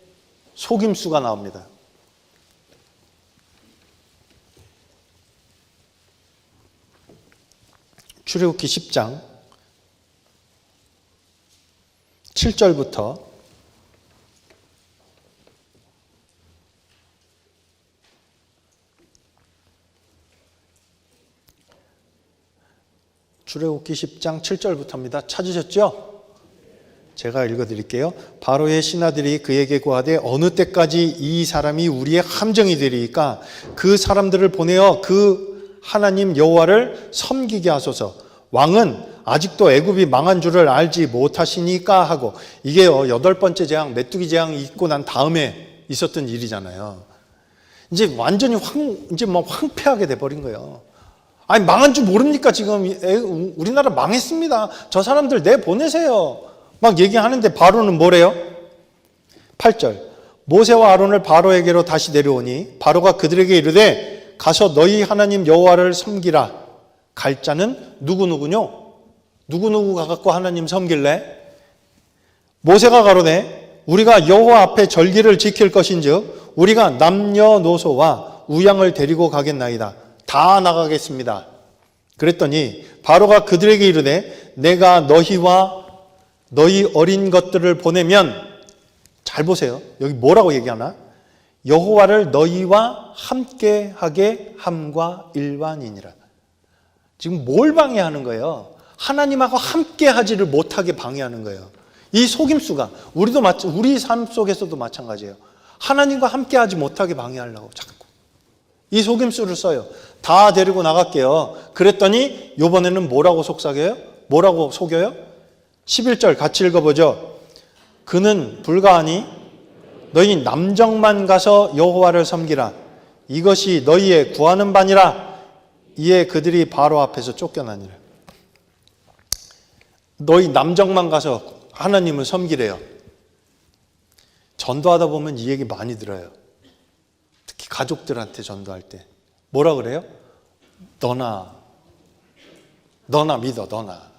속임수가 나옵니다. 출애굽기 10장 7절부터 7절부터입니다. 찾으셨죠? 제가 읽어드릴게요. 바로의 신하들이 그에게 고하되 어느 때까지 이 사람이 우리의 함정이 되리이까 그 사람들을 보내어 그 하나님 여호와를 섬기게 하소서. 왕은 아직도 애굽이 망한 줄을 알지 못하시니까 하고, 이게 8번째 재앙, 메뚜기 재앙이 있고 난 다음에 있었던 일이잖아요. 이제 완전히 황폐하게 돼버린 거예요. 아니, 망한 줄 모릅니까? 지금 우리나라 망했습니다. 저 사람들 내보내세요. 막 얘기하는데 바로는 뭐래요? 8절. 모세와 아론을 바로에게로 다시 내려오니 바로가 그들에게 이르되 가서 너희 하나님 여호와를 섬기라. 갈 자는 누구누구뇨? 누구누구가 갖고 하나님 섬길래? 모세가 가로되 우리가 여호와 앞에 절기를 지킬 것인즉 우리가 남녀노소와 우양을 데리고 가겠나이다. 다 나가겠습니다. 그랬더니 바로가 그들에게 이르되 내가 너희와 너희 어린 것들을 보내면, 잘 보세요. 여기 뭐라고 얘기하나? 여호와를 너희와 함께하게 함과 일반이니라. 지금 뭘 방해하는 거예요? 하나님하고 함께하지를 못하게 방해하는 거예요. 이 속임수가 우리 삶 속에서도 마찬가지예요. 하나님과 함께하지 못하게 방해하려고 자꾸 이 속임수를 써요. 다 데리고 나갈게요. 그랬더니 이번에는 뭐라고 속삭여요? 뭐라고 속여요? 11절 같이 읽어보죠. 그는 불가하니 너희 남정만 가서 여호와를 섬기라. 이것이 너희의 구하는 바니라. 이에 그들이 바로 앞에서 쫓겨나니라. 너희 남정만 가서 하나님을 섬기래요. 전도하다 보면 이 얘기 많이 들어요. 특히 가족들한테 전도할 때. 뭐라 그래요? 너나 믿어, 너나.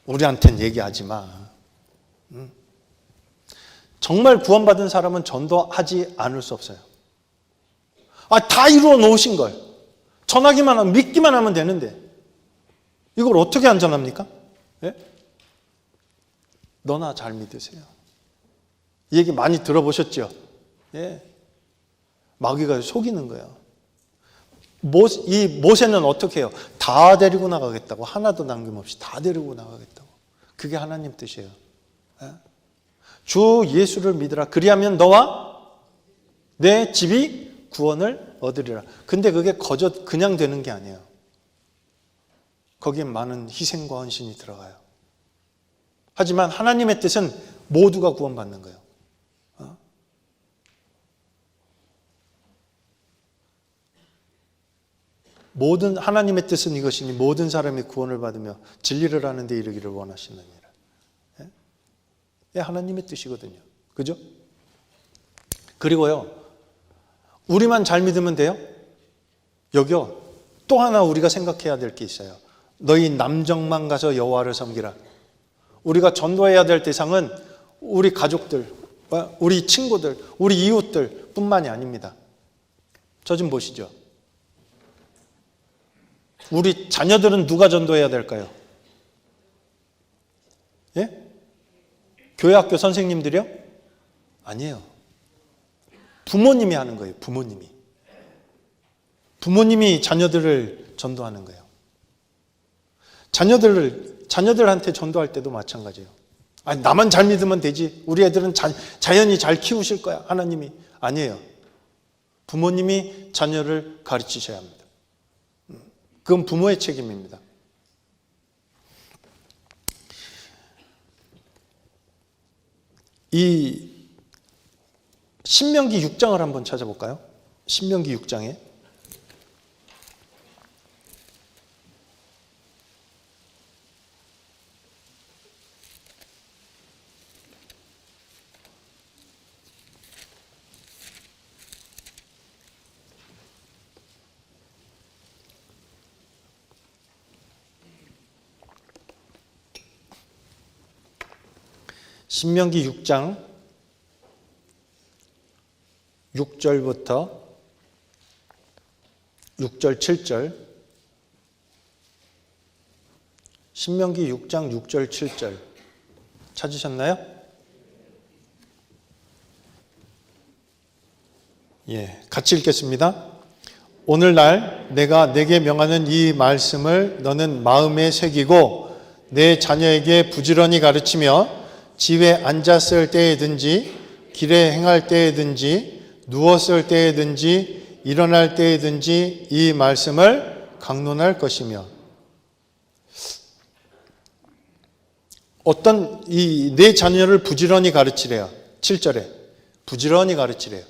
우리한테는 얘기하지 마. 정말 구원받은 사람은 전도하지 않을 수 없어요. 다 이루어 놓으신 걸. 전하기만 하면, 믿기만 하면 되는데. 이걸 어떻게 안전합니까? 예? 너나 잘 믿으세요. 이 얘기 많이 들어보셨죠? 예. 마귀가 속이는 거예요. 이 모세는 어떻게 해요? 다 데리고 나가겠다고. 하나도 남김없이 다 데리고 나가겠다고. 그게 하나님 뜻이에요. 주 예수를 믿으라. 그리하면 너와 내 집이 구원을 얻으리라. 근데 그게 그냥 되는 게 아니에요. 거기에 많은 희생과 헌신이 들어가요. 하지만 하나님의 뜻은 모두가 구원받는 거예요. 모든 하나님의 뜻은 이것이니 모든 사람이 구원을 받으며 진리를 아는 데 이르기를 원하시느니라. 예? 하나님의 뜻이거든요. 그죠? 그리고요, 우리만 잘 믿으면 돼요? 여기요, 또 하나 우리가 생각해야 될 게 있어요. 너희 남정만 가서 여호와를 섬기라. 우리가 전도해야 될 대상은 우리 가족들, 우리 친구들, 우리 이웃들 뿐만이 아닙니다. 저 좀 보시죠. 우리 자녀들은 누가 전도해야 될까요? 예? 교회 학교 선생님들이요? 아니에요. 부모님이 하는 거예요. 부모님이 자녀들을 전도하는 거예요. 자녀들한테 전도할 때도 마찬가지예요. 아니, 나만 잘 믿으면 되지. 우리 애들은 자연히 잘 키우실 거야. 하나님이. 아니에요. 부모님이 자녀를 가르치셔야 합니다. 그건 부모의 책임입니다. 이 신명기 6장을 한번 찾아볼까요? 신명기 6장에 신명기 6장 6절부터 6절 7절 신명기 6장 6절 7절 찾으셨나요? 예, 같이 읽겠습니다. 오늘날 내가 내게 명하는 이 말씀을 너는 마음에 새기고 내 자녀에게 부지런히 가르치며 집에 앉았을 때에든지 길에 행할 때에든지 누웠을 때에든지 일어날 때에든지 이 말씀을 강론할 것이며 내 자녀를 부지런히 가르치래요. 7절에 부지런히 가르치래요.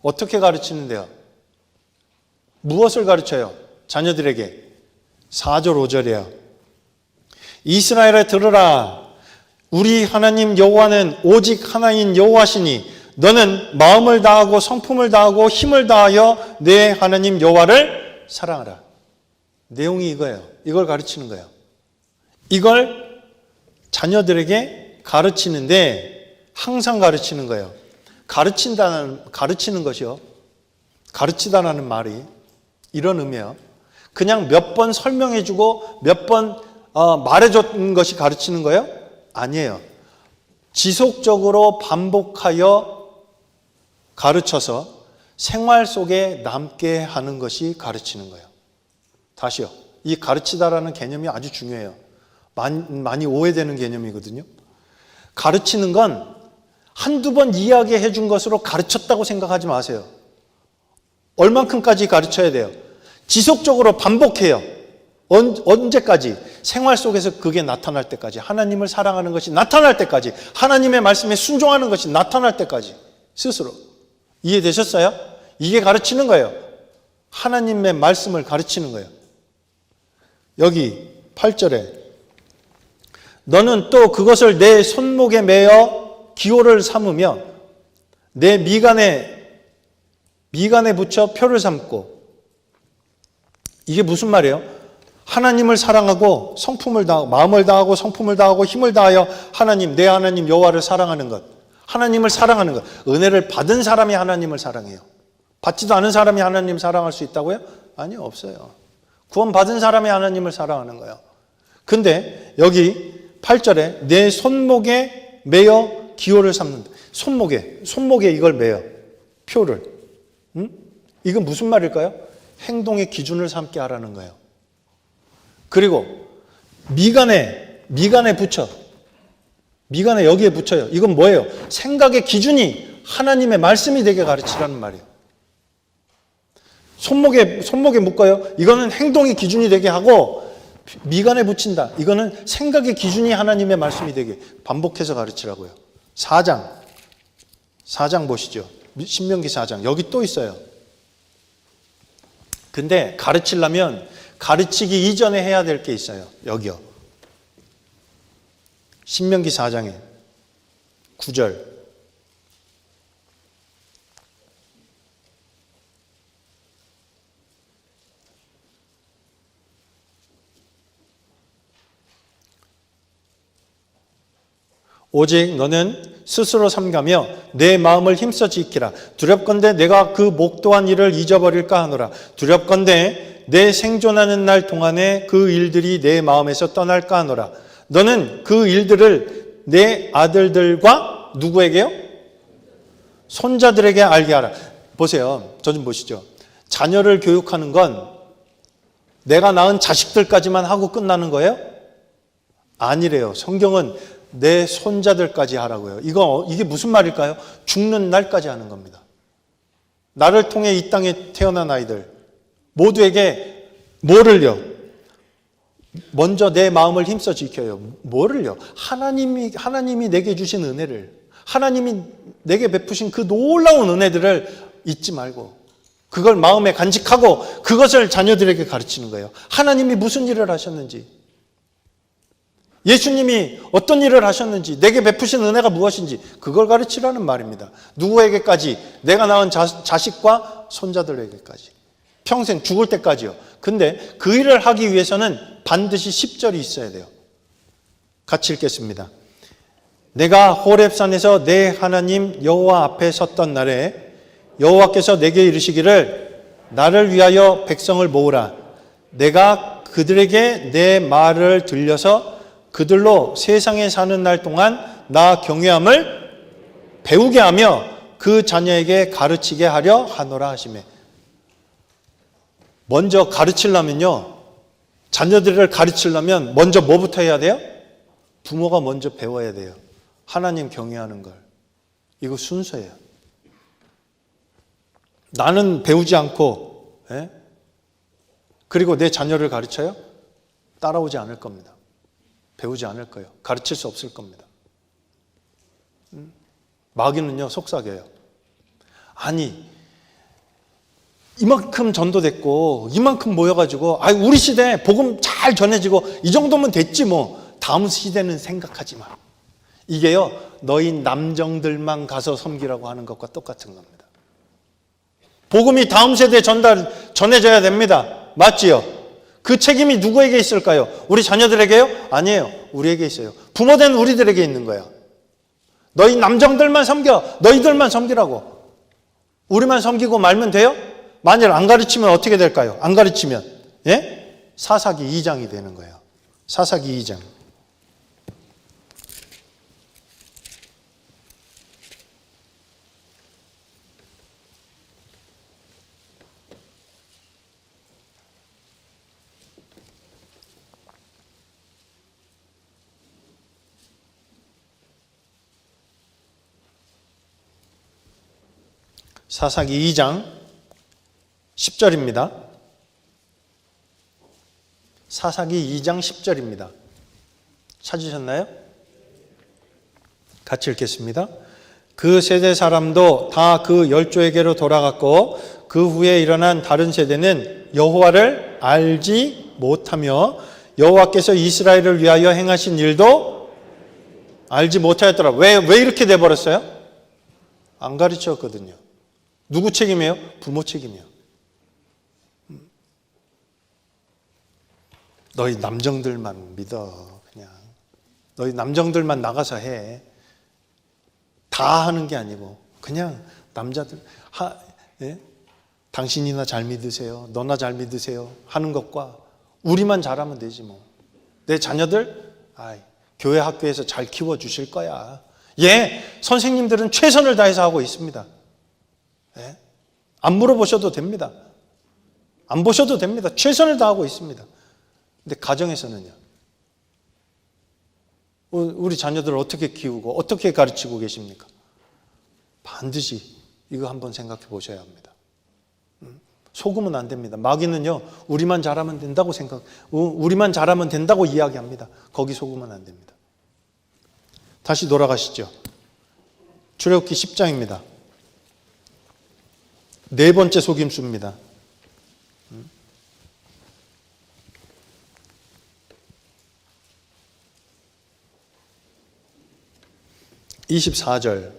어떻게 가르치는데요? 무엇을 가르쳐요? 자녀들에게 4절 5절이에요. 이스라엘에 들으라. 우리 하나님 여호와는 오직 하나인 여호와시니 너는 마음을 다하고 성품을 다하고 힘을 다하여 내 하나님 여호와를 사랑하라. 내용이 이거예요. 이걸 가르치는 거예요. 이걸 자녀들에게 가르치는데 항상 가르치는 거예요. 가르치는 것이요. 가르치다라는 말이 이런 의미예요. 그냥 몇 번 설명해주고 몇 번 말해줬던 것이 가르치는 거예요? 아니에요. 지속적으로 반복하여 가르쳐서 생활 속에 남게 하는 것이 가르치는 거예요. 다시요. 이 가르치다라는 개념이 아주 중요해요. 많이 오해되는 개념이거든요. 가르치는 건 한두 번 이야기해 준 것으로 가르쳤다고 생각하지 마세요. 얼만큼까지 가르쳐야 돼요? 지속적으로 반복해요. 언제까지? 생활 속에서 그게 나타날 때까지, 하나님을 사랑하는 것이 나타날 때까지, 하나님의 말씀에 순종하는 것이 나타날 때까지 스스로. 이해되셨어요? 이게 가르치는 거예요. 하나님의 말씀을 가르치는 거예요. 여기 8절에 너는 또 그것을 내 손목에 매어 기호를 삼으며 내 미간에 붙여 표를 삼고. 이게 무슨 말이에요? 하나님을 사랑하고 성품을 다하고 마음을 다하고 성품을 다하고 힘을 다하여 내 하나님 여호와를 사랑하는 것. 하나님을 사랑하는 것. 은혜를 받은 사람이 하나님을 사랑해요. 받지도 않은 사람이 하나님 사랑할 수 있다고요? 아니요, 없어요. 구원 받은 사람이 하나님을 사랑하는 거예요. 근데 여기 8절에 내 손목에 매어 기호를 삼는다. 손목에 이걸 매요. 표를. 이건 무슨 말일까요? 행동의 기준을 삼게 하라는 거예요. 그리고 미간에 붙여. 미간에 여기에 붙여요. 이건 뭐예요? 생각의 기준이 하나님의 말씀이 되게 가르치라는 말이에요. 손목에 묶어요. 이거는 행동의 기준이 되게 하고, 미간에 붙인다. 이거는 생각의 기준이 하나님의 말씀이 되게 반복해서 가르치라고요. 4장 보시죠. 신명기 4장. 여기 또 있어요. 근데 가르치려면 가르치기 이전에 해야 될 게 있어요. 여기요. 신명기 4장에 9절. 오직 너는 스스로 삼가며 내 마음을 힘써 지키라. 두렵건대 내가 그 목도한 일을 잊어버릴까 하노라. 두렵건대 내 생존하는 날 동안에 그 일들이 내 마음에서 떠날까 하노라. 너는 그 일들을 내 아들들과 누구에게요? 손자들에게 알게 하라. 보세요. 저 좀 보시죠. 자녀를 교육하는 건 내가 낳은 자식들까지만 하고 끝나는 거예요? 아니래요. 성경은 내 손자들까지 하라고요. 이게 무슨 말일까요? 죽는 날까지 하는 겁니다. 나를 통해 이 땅에 태어난 아이들 모두에게 뭐를요? 먼저 내 마음을 힘써 지켜요. 뭐를요? 하나님이 내게 주신 은혜를, 하나님이 내게 베푸신 그 놀라운 은혜들을 잊지 말고 그걸 마음에 간직하고 그것을 자녀들에게 가르치는 거예요. 하나님이 무슨 일을 하셨는지, 예수님이 어떤 일을 하셨는지, 내게 베푸신 은혜가 무엇인지 그걸 가르치라는 말입니다. 누구에게까지? 내가 낳은 자식과 손자들에게까지. 평생 죽을 때까지요. 근데 그 일을 하기 위해서는 반드시 10절이 있어야 돼요. 같이 읽겠습니다. 내가 호렙산에서 내 하나님 여호와 앞에 섰던 날에 여호와께서 내게 이르시기를 나를 위하여 백성을 모으라. 내가 그들에게 내 말을 들려서 그들로 세상에 사는 날 동안 나 경외함을 배우게 하며 그 자녀에게 가르치게 하려 하노라 하시매. 먼저 가르치려면요, 자녀들을 가르치려면 먼저 뭐부터 해야 돼요? 부모가 먼저 배워야 돼요. 하나님 경외하는 걸. 이거 순서예요. 나는 배우지 않고 그리고 내 자녀를 가르쳐요? 따라오지 않을 겁니다. 배우지 않을 거예요. 가르칠 수 없을 겁니다. 마귀는요, 속삭여요. 아니, 이만큼 전도됐고 이만큼 모여가지고 우리 시대에 복음 잘 전해지고 이 정도면 됐지 뭐. 다음 시대는 생각하지 마. 이게요, 너희 남정들만 가서 섬기라고 하는 것과 똑같은 겁니다. 복음이 다음 세대에 전해져야 됩니다. 맞지요? 그 책임이 누구에게 있을까요? 우리 자녀들에게요? 아니에요. 우리에게 있어요. 부모된 우리들에게 있는 거예요. 너희 남정들만 섬겨. 너희들만 섬기라고. 우리만 섬기고 말면 돼요? 만일 안 가르치면 어떻게 될까요? 안 가르치면 사사기 2장이 되는 거예요. 사사기 2장. 사사기 2장 10절입니다. 사사기 2장 10절입니다. 찾으셨나요? 같이 읽겠습니다. 그 세대 사람도 다 그 열조에게로 돌아갔고 그 후에 일어난 다른 세대는 여호와를 알지 못하며 여호와께서 이스라엘을 위하여 행하신 일도 알지 못하였더라. 왜 이렇게 돼버렸어요? 안 가르쳤거든요. 누구 책임이에요? 부모 책임이에요. 너희 남정들만 믿어. 그냥 너희 남정들만 나가서 해. 다 하는 게 아니고 그냥 남자들 당신이나 잘 믿으세요. 너나 잘 믿으세요. 하는 것과 우리만 잘하면 되지 뭐. 내 자녀들 교회 학교에서 잘 키워주실 거야. 선생님들은 최선을 다해서 하고 있습니다. 안 물어보셔도 됩니다. 안 보셔도 됩니다. 최선을 다하고 있습니다. 근데 가정에서는요? 우리 자녀들을 어떻게 키우고 어떻게 가르치고 계십니까? 반드시 이거 한번 생각해 보셔야 합니다. 속으면 안 됩니다. 마귀는요, 우리만 잘하면 된다고 우리만 잘하면 된다고 이야기합니다. 거기 속으면 안 됩니다. 다시 돌아가시죠. 출애굽기 10장입니다. 네 번째 속임수입니다. 24절.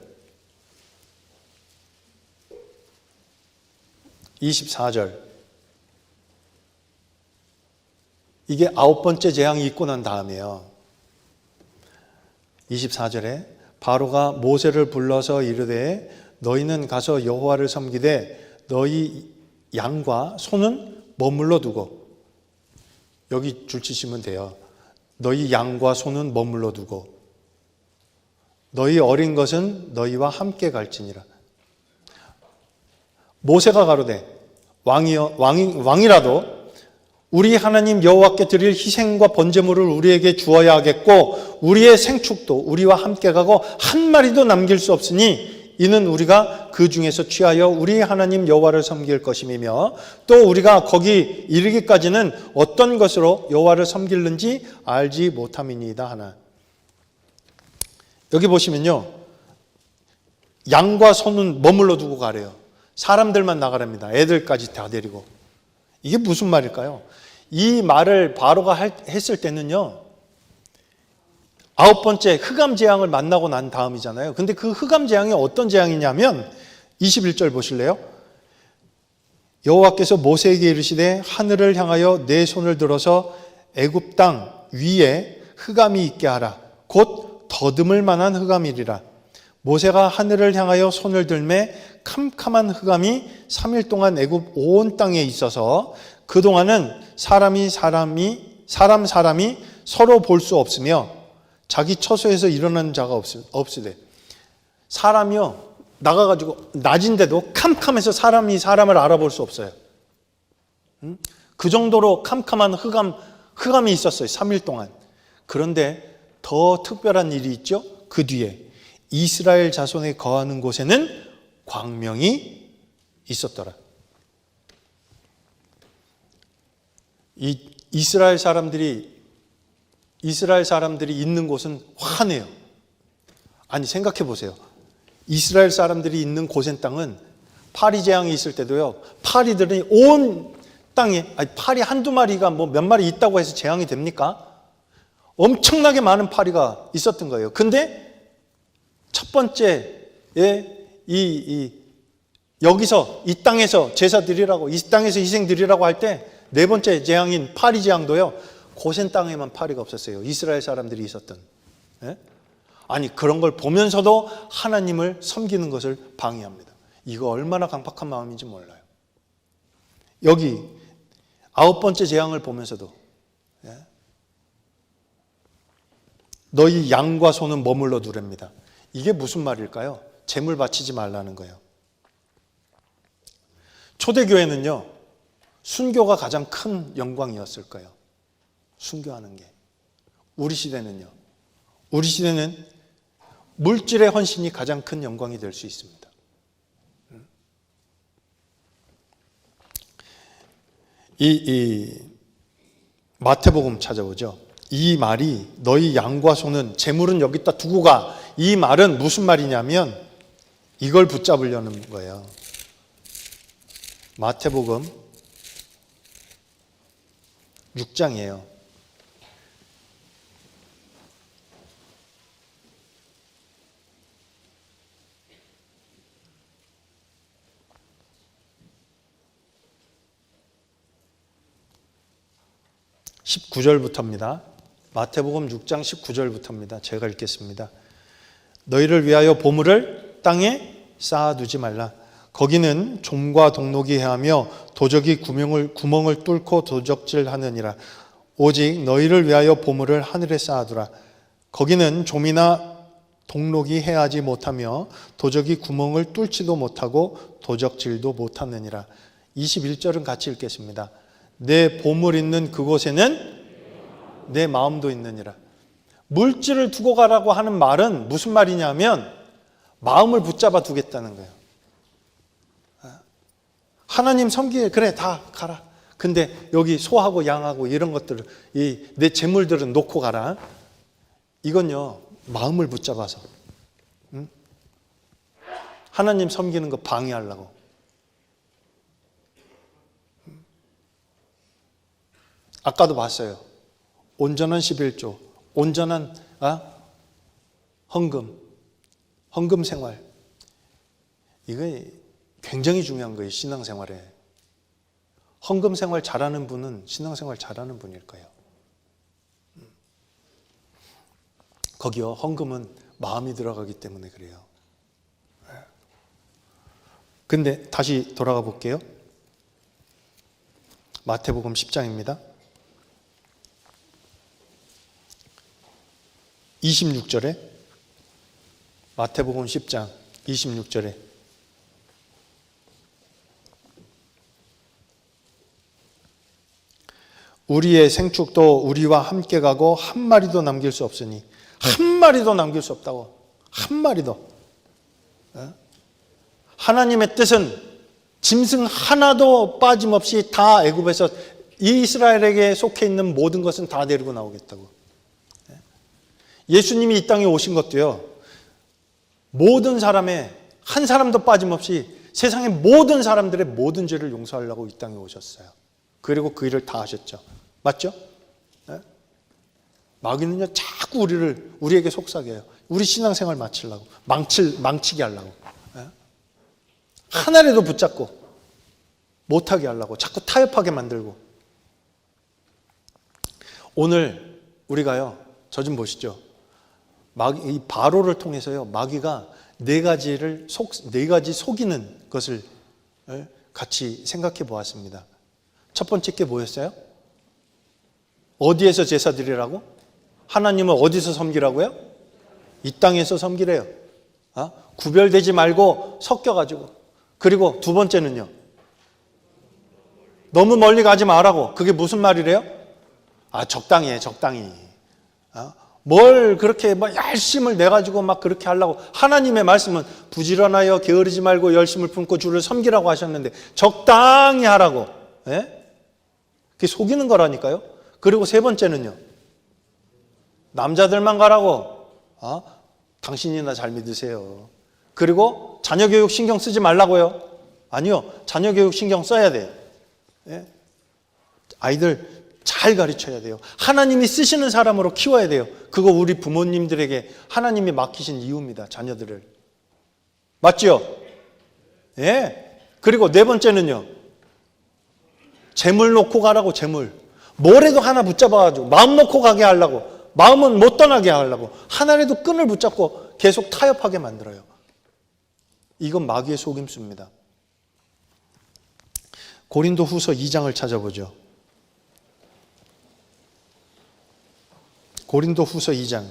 이게 9번째 재앙이 있고 난 다음에요. 24절에 바로가 모세를 불러서 이르되 너희는 가서 여호와를 섬기되 너희 양과 소는 머물러 두고, 여기 줄치시면 돼요. 너희 양과 소는 머물러 두고 너희 어린 것은 너희와 함께 갈지니라. 모세가 가로되 왕이라도 우리 하나님 여호와께 드릴 희생과 번제물을 우리에게 주어야 하겠고 우리의 생축도 우리와 함께 가고 한 마리도 남길 수 없으니 이는 우리가 그 중에서 취하여 우리 하나님 여호와를 섬길 것임이며 또 우리가 거기 이르기까지는 어떤 것으로 여호와를 섬길는지 알지 못함이니이다 하나. 여기 보시면요, 양과 소는 머물러 두고 가래요. 사람들만 나가랍니다. 애들까지 다 데리고. 이게 무슨 말일까요? 이 말을 바로가 했을 때는요, 9번째 흑암 재앙을 만나고 난 다음이잖아요. 근데 그 흑암 재앙이 어떤 재앙이냐면 21절 보실래요? 여호와께서 모세에게 이르시되 하늘을 향하여 내 손을 들어서 애굽 땅 위에 흑암이 있게 하라. 곧 더듬을 만한 흑암이리라. 모세가 하늘을 향하여 손을 들매 캄캄한 흑암이 3일 동안 애굽 온 땅에 있어서 그동안은 사람이 서로 볼 수 없으며 자기 처소에서 일어나는 자가 없으되. 사람이요, 나가가지고 낮인데도 캄캄해서 사람이 사람을 알아볼 수 없어요. 그 정도로 캄캄한 흑암이 있었어요. 3일 동안. 그런데 더 특별한 일이 있죠. 그 뒤에 이스라엘 자손에 거하는 곳에는 광명이 있었더라. 이 이스라엘 사람들이 있는 곳은 환해요. 아니, 생각해 보세요. 이스라엘 사람들이 있는 고센 땅은 파리 재앙이 있을 때도요, 파리들이 온 땅에, 파리 한두 마리가 뭐 몇 마리 있다고 해서 재앙이 됩니까? 엄청나게 많은 파리가 있었던 거예요. 근데 첫 번째에 여기서 이 땅에서 제사 드리라고, 이 땅에서 희생 드리라고 할 때 네 번째 재앙인 파리 재앙도요, 고센 땅에만 파리가 없었어요. 이스라엘 사람들이 있었던. 예? 아니, 그런 걸 보면서도 하나님을 섬기는 것을 방해합니다. 이거 얼마나 강팍한 마음인지 몰라요. 여기 9번째 재앙을 보면서도 너희 양과 소는 머물러 두랍니다. 이게 무슨 말일까요? 재물 바치지 말라는 거예요. 초대교회는요, 순교가 가장 큰 영광이었을 거예요. 순교하는 게. 우리 시대는 물질의 헌신이 가장 큰 영광이 될 수 있습니다. 이 마태복음 찾아보죠. 이 말이 너희 양과 소는 재물은 여기다 두고 가. 이 말은 무슨 말이냐면 이걸 붙잡으려는 거예요. 마태복음 6장이에요. (19절부터입니다) 마태복음 6장 19절부터입니다. 제가 읽겠습니다. 너희를 위하여 보물을 땅에 쌓아두지 말라. 거기는 좀과 동록이 해하며 도적이 구멍을 뚫고 도적질하느니라. 오직 너희를 위하여 보물을 하늘에 쌓아두라. 거기는 좀이나 동록이 해하지 못하며 도적이 구멍을 뚫지도 못하고 도적질도 못하느니라. 21절은 같이 읽겠습니다. 내 보물 있는 그곳에는 내 마음도 있느니라. 물질을 두고 가라고 하는 말은 무슨 말이냐면 마음을 붙잡아 두겠다는 거예요. 하나님 섬기에 그래 다 가라. 근데 여기 소하고 양하고 이런 것들을 내 재물들은 놓고 가라. 이건요 마음을 붙잡아서 하나님 섬기는 거 방해하려고. 아까도 봤어요. 온전한 11조, 온전한 헌금 생활. 이거 굉장히 중요한 거예요. 신앙생활에. 헌금 생활 잘하는 분은 신앙생활 잘하는 분일 거예요. 거기요, 헌금은 마음이 들어가기 때문에 그래요. 근데 다시 돌아가 볼게요. 마태복음 10장입니다. 26절에 마태복음 10장 26절에 우리의 생축도 우리와 함께 가고 한 마리도 남길 수 없으니 한 마리도 남길 수 없다고. 한 마리도. 하나님의 뜻은 짐승 하나도 빠짐없이 다 애굽에서 이스라엘에게 속해 있는 모든 것은 다 데리고 나오겠다고. 예수님이 이 땅에 오신 것도요, 모든 사람의 한 사람도 빠짐없이 세상의 모든 사람들의 모든 죄를 용서하려고 이 땅에 오셨어요. 그리고 그 일을 다 하셨죠. 맞죠? 마귀는요 자꾸 우리에게 속삭여요. 우리 신앙생활 마치려고, 망치게 하려고, 하나라도 붙잡고 못하게 하려고 자꾸 타협하게 만들고. 오늘 우리가요, 저 좀 보시죠. 이 바로를 통해서요, 마귀가 네 가지 속이는 것을 같이 생각해 보았습니다. 첫 번째 게 뭐였어요? 어디에서 제사 드리라고? 하나님을 어디서 섬기라고요? 이 땅에서 섬기래요. 구별되지 말고 섞여가지고. 그리고 두 번째는요, 너무 멀리 가지 말라고. 그게 무슨 말이래요? 적당히 해, 적당히. 뭘 그렇게 열심을 내가지고 막 그렇게 하려고. 하나님의 말씀은 부지런하여 게으르지 말고 열심을 품고 주를 섬기라고 하셨는데 적당히 하라고. 그게 속이는 거라니까요. 그리고 세 번째는요, 남자들만 가라고. 당신이나 잘 믿으세요. 그리고 자녀 교육 신경 쓰지 말라고요. 아니요, 자녀 교육 신경 써야 돼요. 아이들 잘 가르쳐야 돼요. 하나님이 쓰시는 사람으로 키워야 돼요. 그거 우리 부모님들에게 하나님이 맡기신 이유입니다. 자녀들을. 맞죠? 예. 그리고 네 번째는요, 재물 놓고 가라고. 재물. 뭐래도 하나 붙잡아가지고 마음 놓고 가게 하려고. 마음은 못 떠나게 하려고. 하나라도 끈을 붙잡고 계속 타협하게 만들어요. 이건 마귀의 속임수입니다. 고린도후서 2장을 찾아보죠. 고린도후서 2장.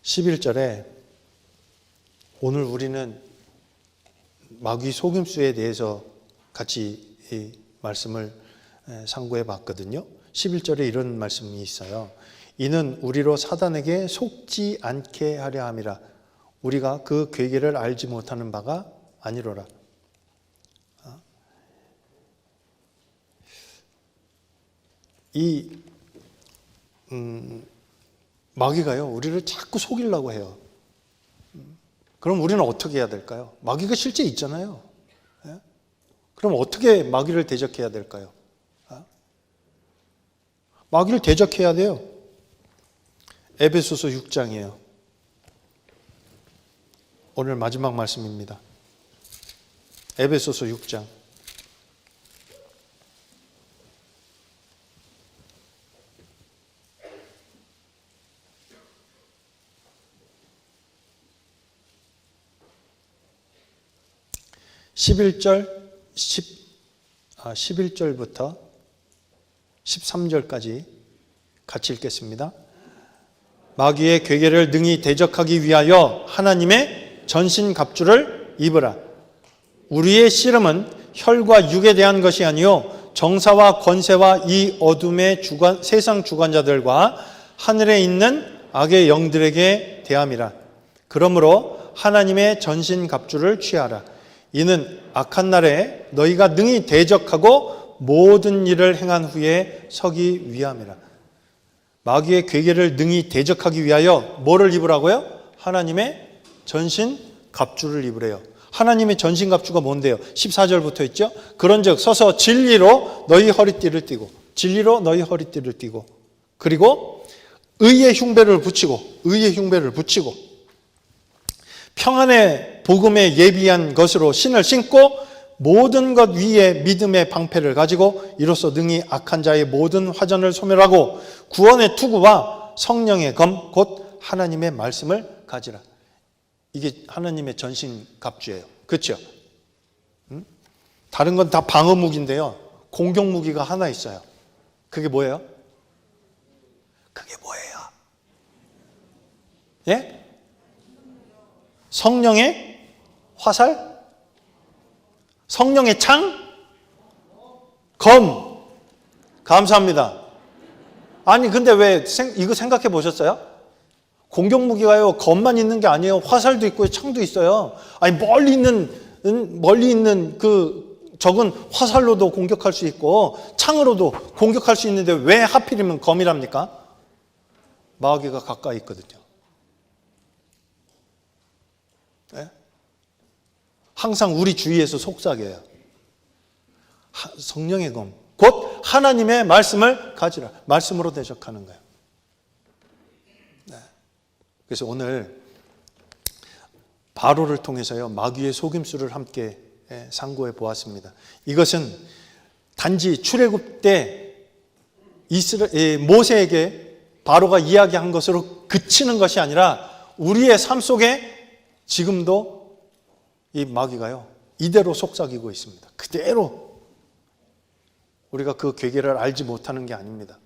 (11절에) 오늘 우리는 마귀 속임수에 대해서 같이 이 말씀을 상고해 봤거든요. 11절에 이런 말씀이 있어요. 이는 우리로 사단에게 속지 않게 하려 함이라. 우리가 그 괴계를 알지 못하는 바가 아니로라. 마귀가요, 우리를 자꾸 속이려고 해요. 그럼 우리는 어떻게 해야 될까요? 마귀가 실제 있잖아요. 그럼 어떻게 마귀를 대적해야 될까요? 마귀를 대적해야 돼요. 에베소서 6장이에요. 오늘 마지막 말씀입니다. 에베소서 6장. 11절부터 13절까지 같이 읽겠습니다. 마귀의 괴계를 능히 대적하기 위하여 하나님의 전신갑주를 입으라. 우리의 씨름은 혈과 육에 대한 것이 아니요 정사와 권세와 이 어둠의 세상 주관자들과 하늘에 있는 악의 영들에게 대함이라. 그러므로 하나님의 전신갑주를 취하라. 이는 악한 날에 너희가 능히 대적하고 모든 일을 행한 후에 서기 위함이라. 마귀의 괴계를 능히 대적하기 위하여 뭐를 입으라고요? 하나님의 전신갑주를 입으래요. 하나님의 전신갑주가 뭔데요? 14절부터 있죠? 그런즉 서서 진리로 너희 허리띠를 띠고, 진리로 너희 허리띠를 띠고, 그리고 의의 흉배를 붙이고, 평안의 복음에 예비한 것으로 신을 신고 모든 것 위에 믿음의 방패를 가지고 이로써 능히 악한 자의 모든 화전을 소멸하고 구원의 투구와 성령의 검 곧 하나님의 말씀을 가지라. 이게 하나님의 전신갑주예요. 그렇죠? 다른 건 다 방어무기인데요. 공격무기가 하나 있어요. 그게 뭐예요? 예? 성령의 화살? 성령의 창? 검. 감사합니다. 아니 근데 왜 이거 생각해 보셨어요? 공격무기가요 검만 있는 게 아니에요. 화살도 있고 창도 있어요. 아니 멀리 있는 적은 화살로도 공격할 수 있고 창으로도 공격할 수 있는데 왜 하필이면 검이랍니까? 마귀가 가까이 있거든요. 네? 항상 우리 주위에서 속삭여요. 성령의 검, 곧 하나님의 말씀을 가지라. 말씀으로 대적하는 거예요. 네. 그래서 오늘 바로를 통해서요 마귀의 속임수를 함께 상고해 보았습니다. 이것은 단지 출애굽 때 모세에게 바로가 이야기한 것으로 그치는 것이 아니라 우리의 삶 속에 지금도 이 마귀가요 이대로 속삭이고 있습니다. 그대로 우리가 그 괴계를 알지 못하는 게 아닙니다.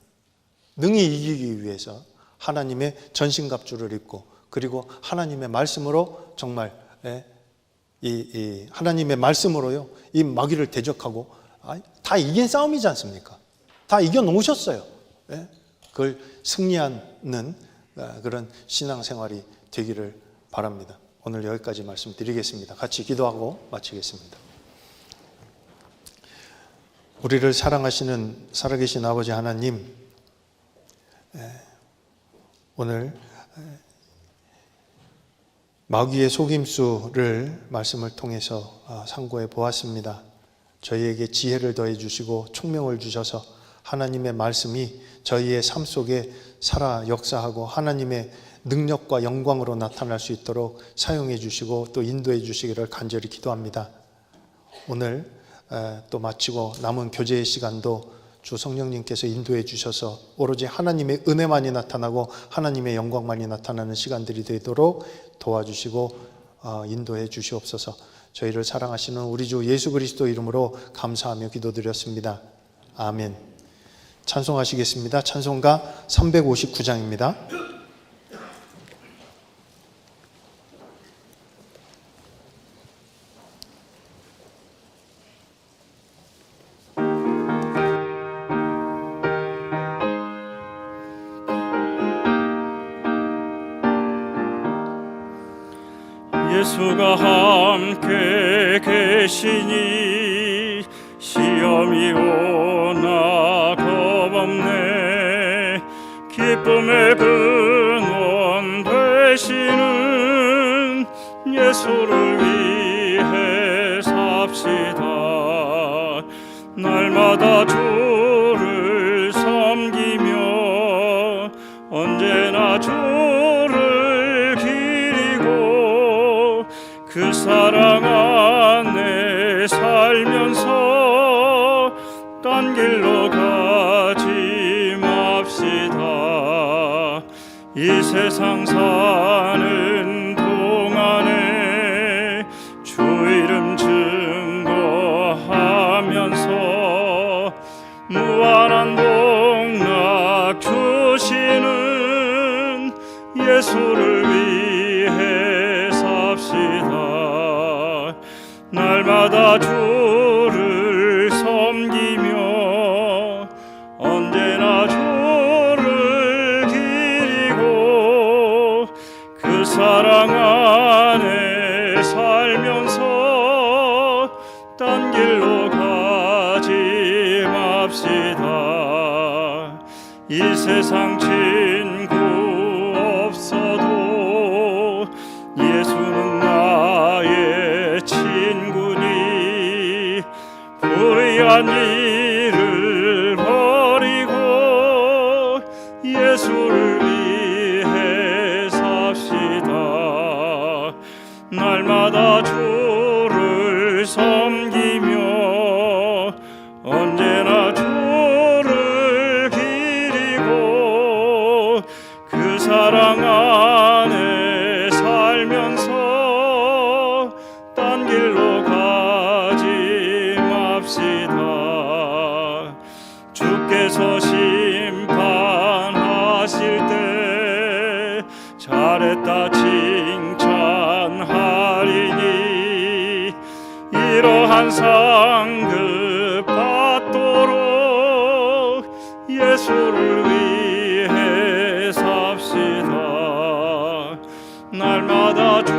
능히 이기기 위해서 하나님의 전신갑주를 입고 그리고 하나님의 말씀으로 정말 이 하나님의 말씀으로요 이 마귀를 대적하고 다 이긴 싸움이지 않습니까? 다 이겨놓으셨어요. 그걸 승리하는 그런 신앙생활이 되기를 바랍니다. 오늘 여기까지 말씀드리겠습니다. 같이 기도하고 마치겠습니다. 우리를 사랑하시는 살아계신 아버지 하나님, 오늘 마귀의 속임수를 말씀을 통해서 상고해 보았습니다. 저희에게 지혜를 더해 주시고 총명을 주셔서 하나님의 말씀이 저희의 삶 속에 살아 역사하고 하나님의 능력과 영광으로 나타날 수 있도록 사용해 주시고 또 인도해 주시기를 간절히 기도합니다. 오늘 또 마치고 남은 교제의 시간도 주 성령님께서 인도해 주셔서 오로지 하나님의 은혜만이 나타나고 하나님의 영광만이 나타나는 시간들이 되도록 도와주시고 인도해 주시옵소서. 저희를 사랑하시는 우리 주 예수 그리스도 이름으로 감사하며 기도드렸습니다. 아멘. 찬송하시겠습니다. 찬송가 359장입니다. 예수가 함께 계시니 시험이 오나 겁없네. 기쁨의 근원 되시는 예수를 위해 삽시다. 날마다 주를 섬기며 언제나 주를 기리고 그 사랑 안에 살면서 딴 길로 가지 맙시다. 이 세상 사는 동안에 주 이름 사랑 안에 살면서 딴 길로 가지 맙시다. 이 세상 친구 없어도 예수는 나의 친구니 불의한 일을 버리고 예수를 위해 삽시다. 날마다 주를 섬기며 언제나 주를 기리고 그 사랑 안에 살면서 딴 길로 가지 맙시다. 주께서 심판하실 때 잘했다 칭찬하리니 이러한 상급 받도록 예수를 위해 삽시다. 날마다 주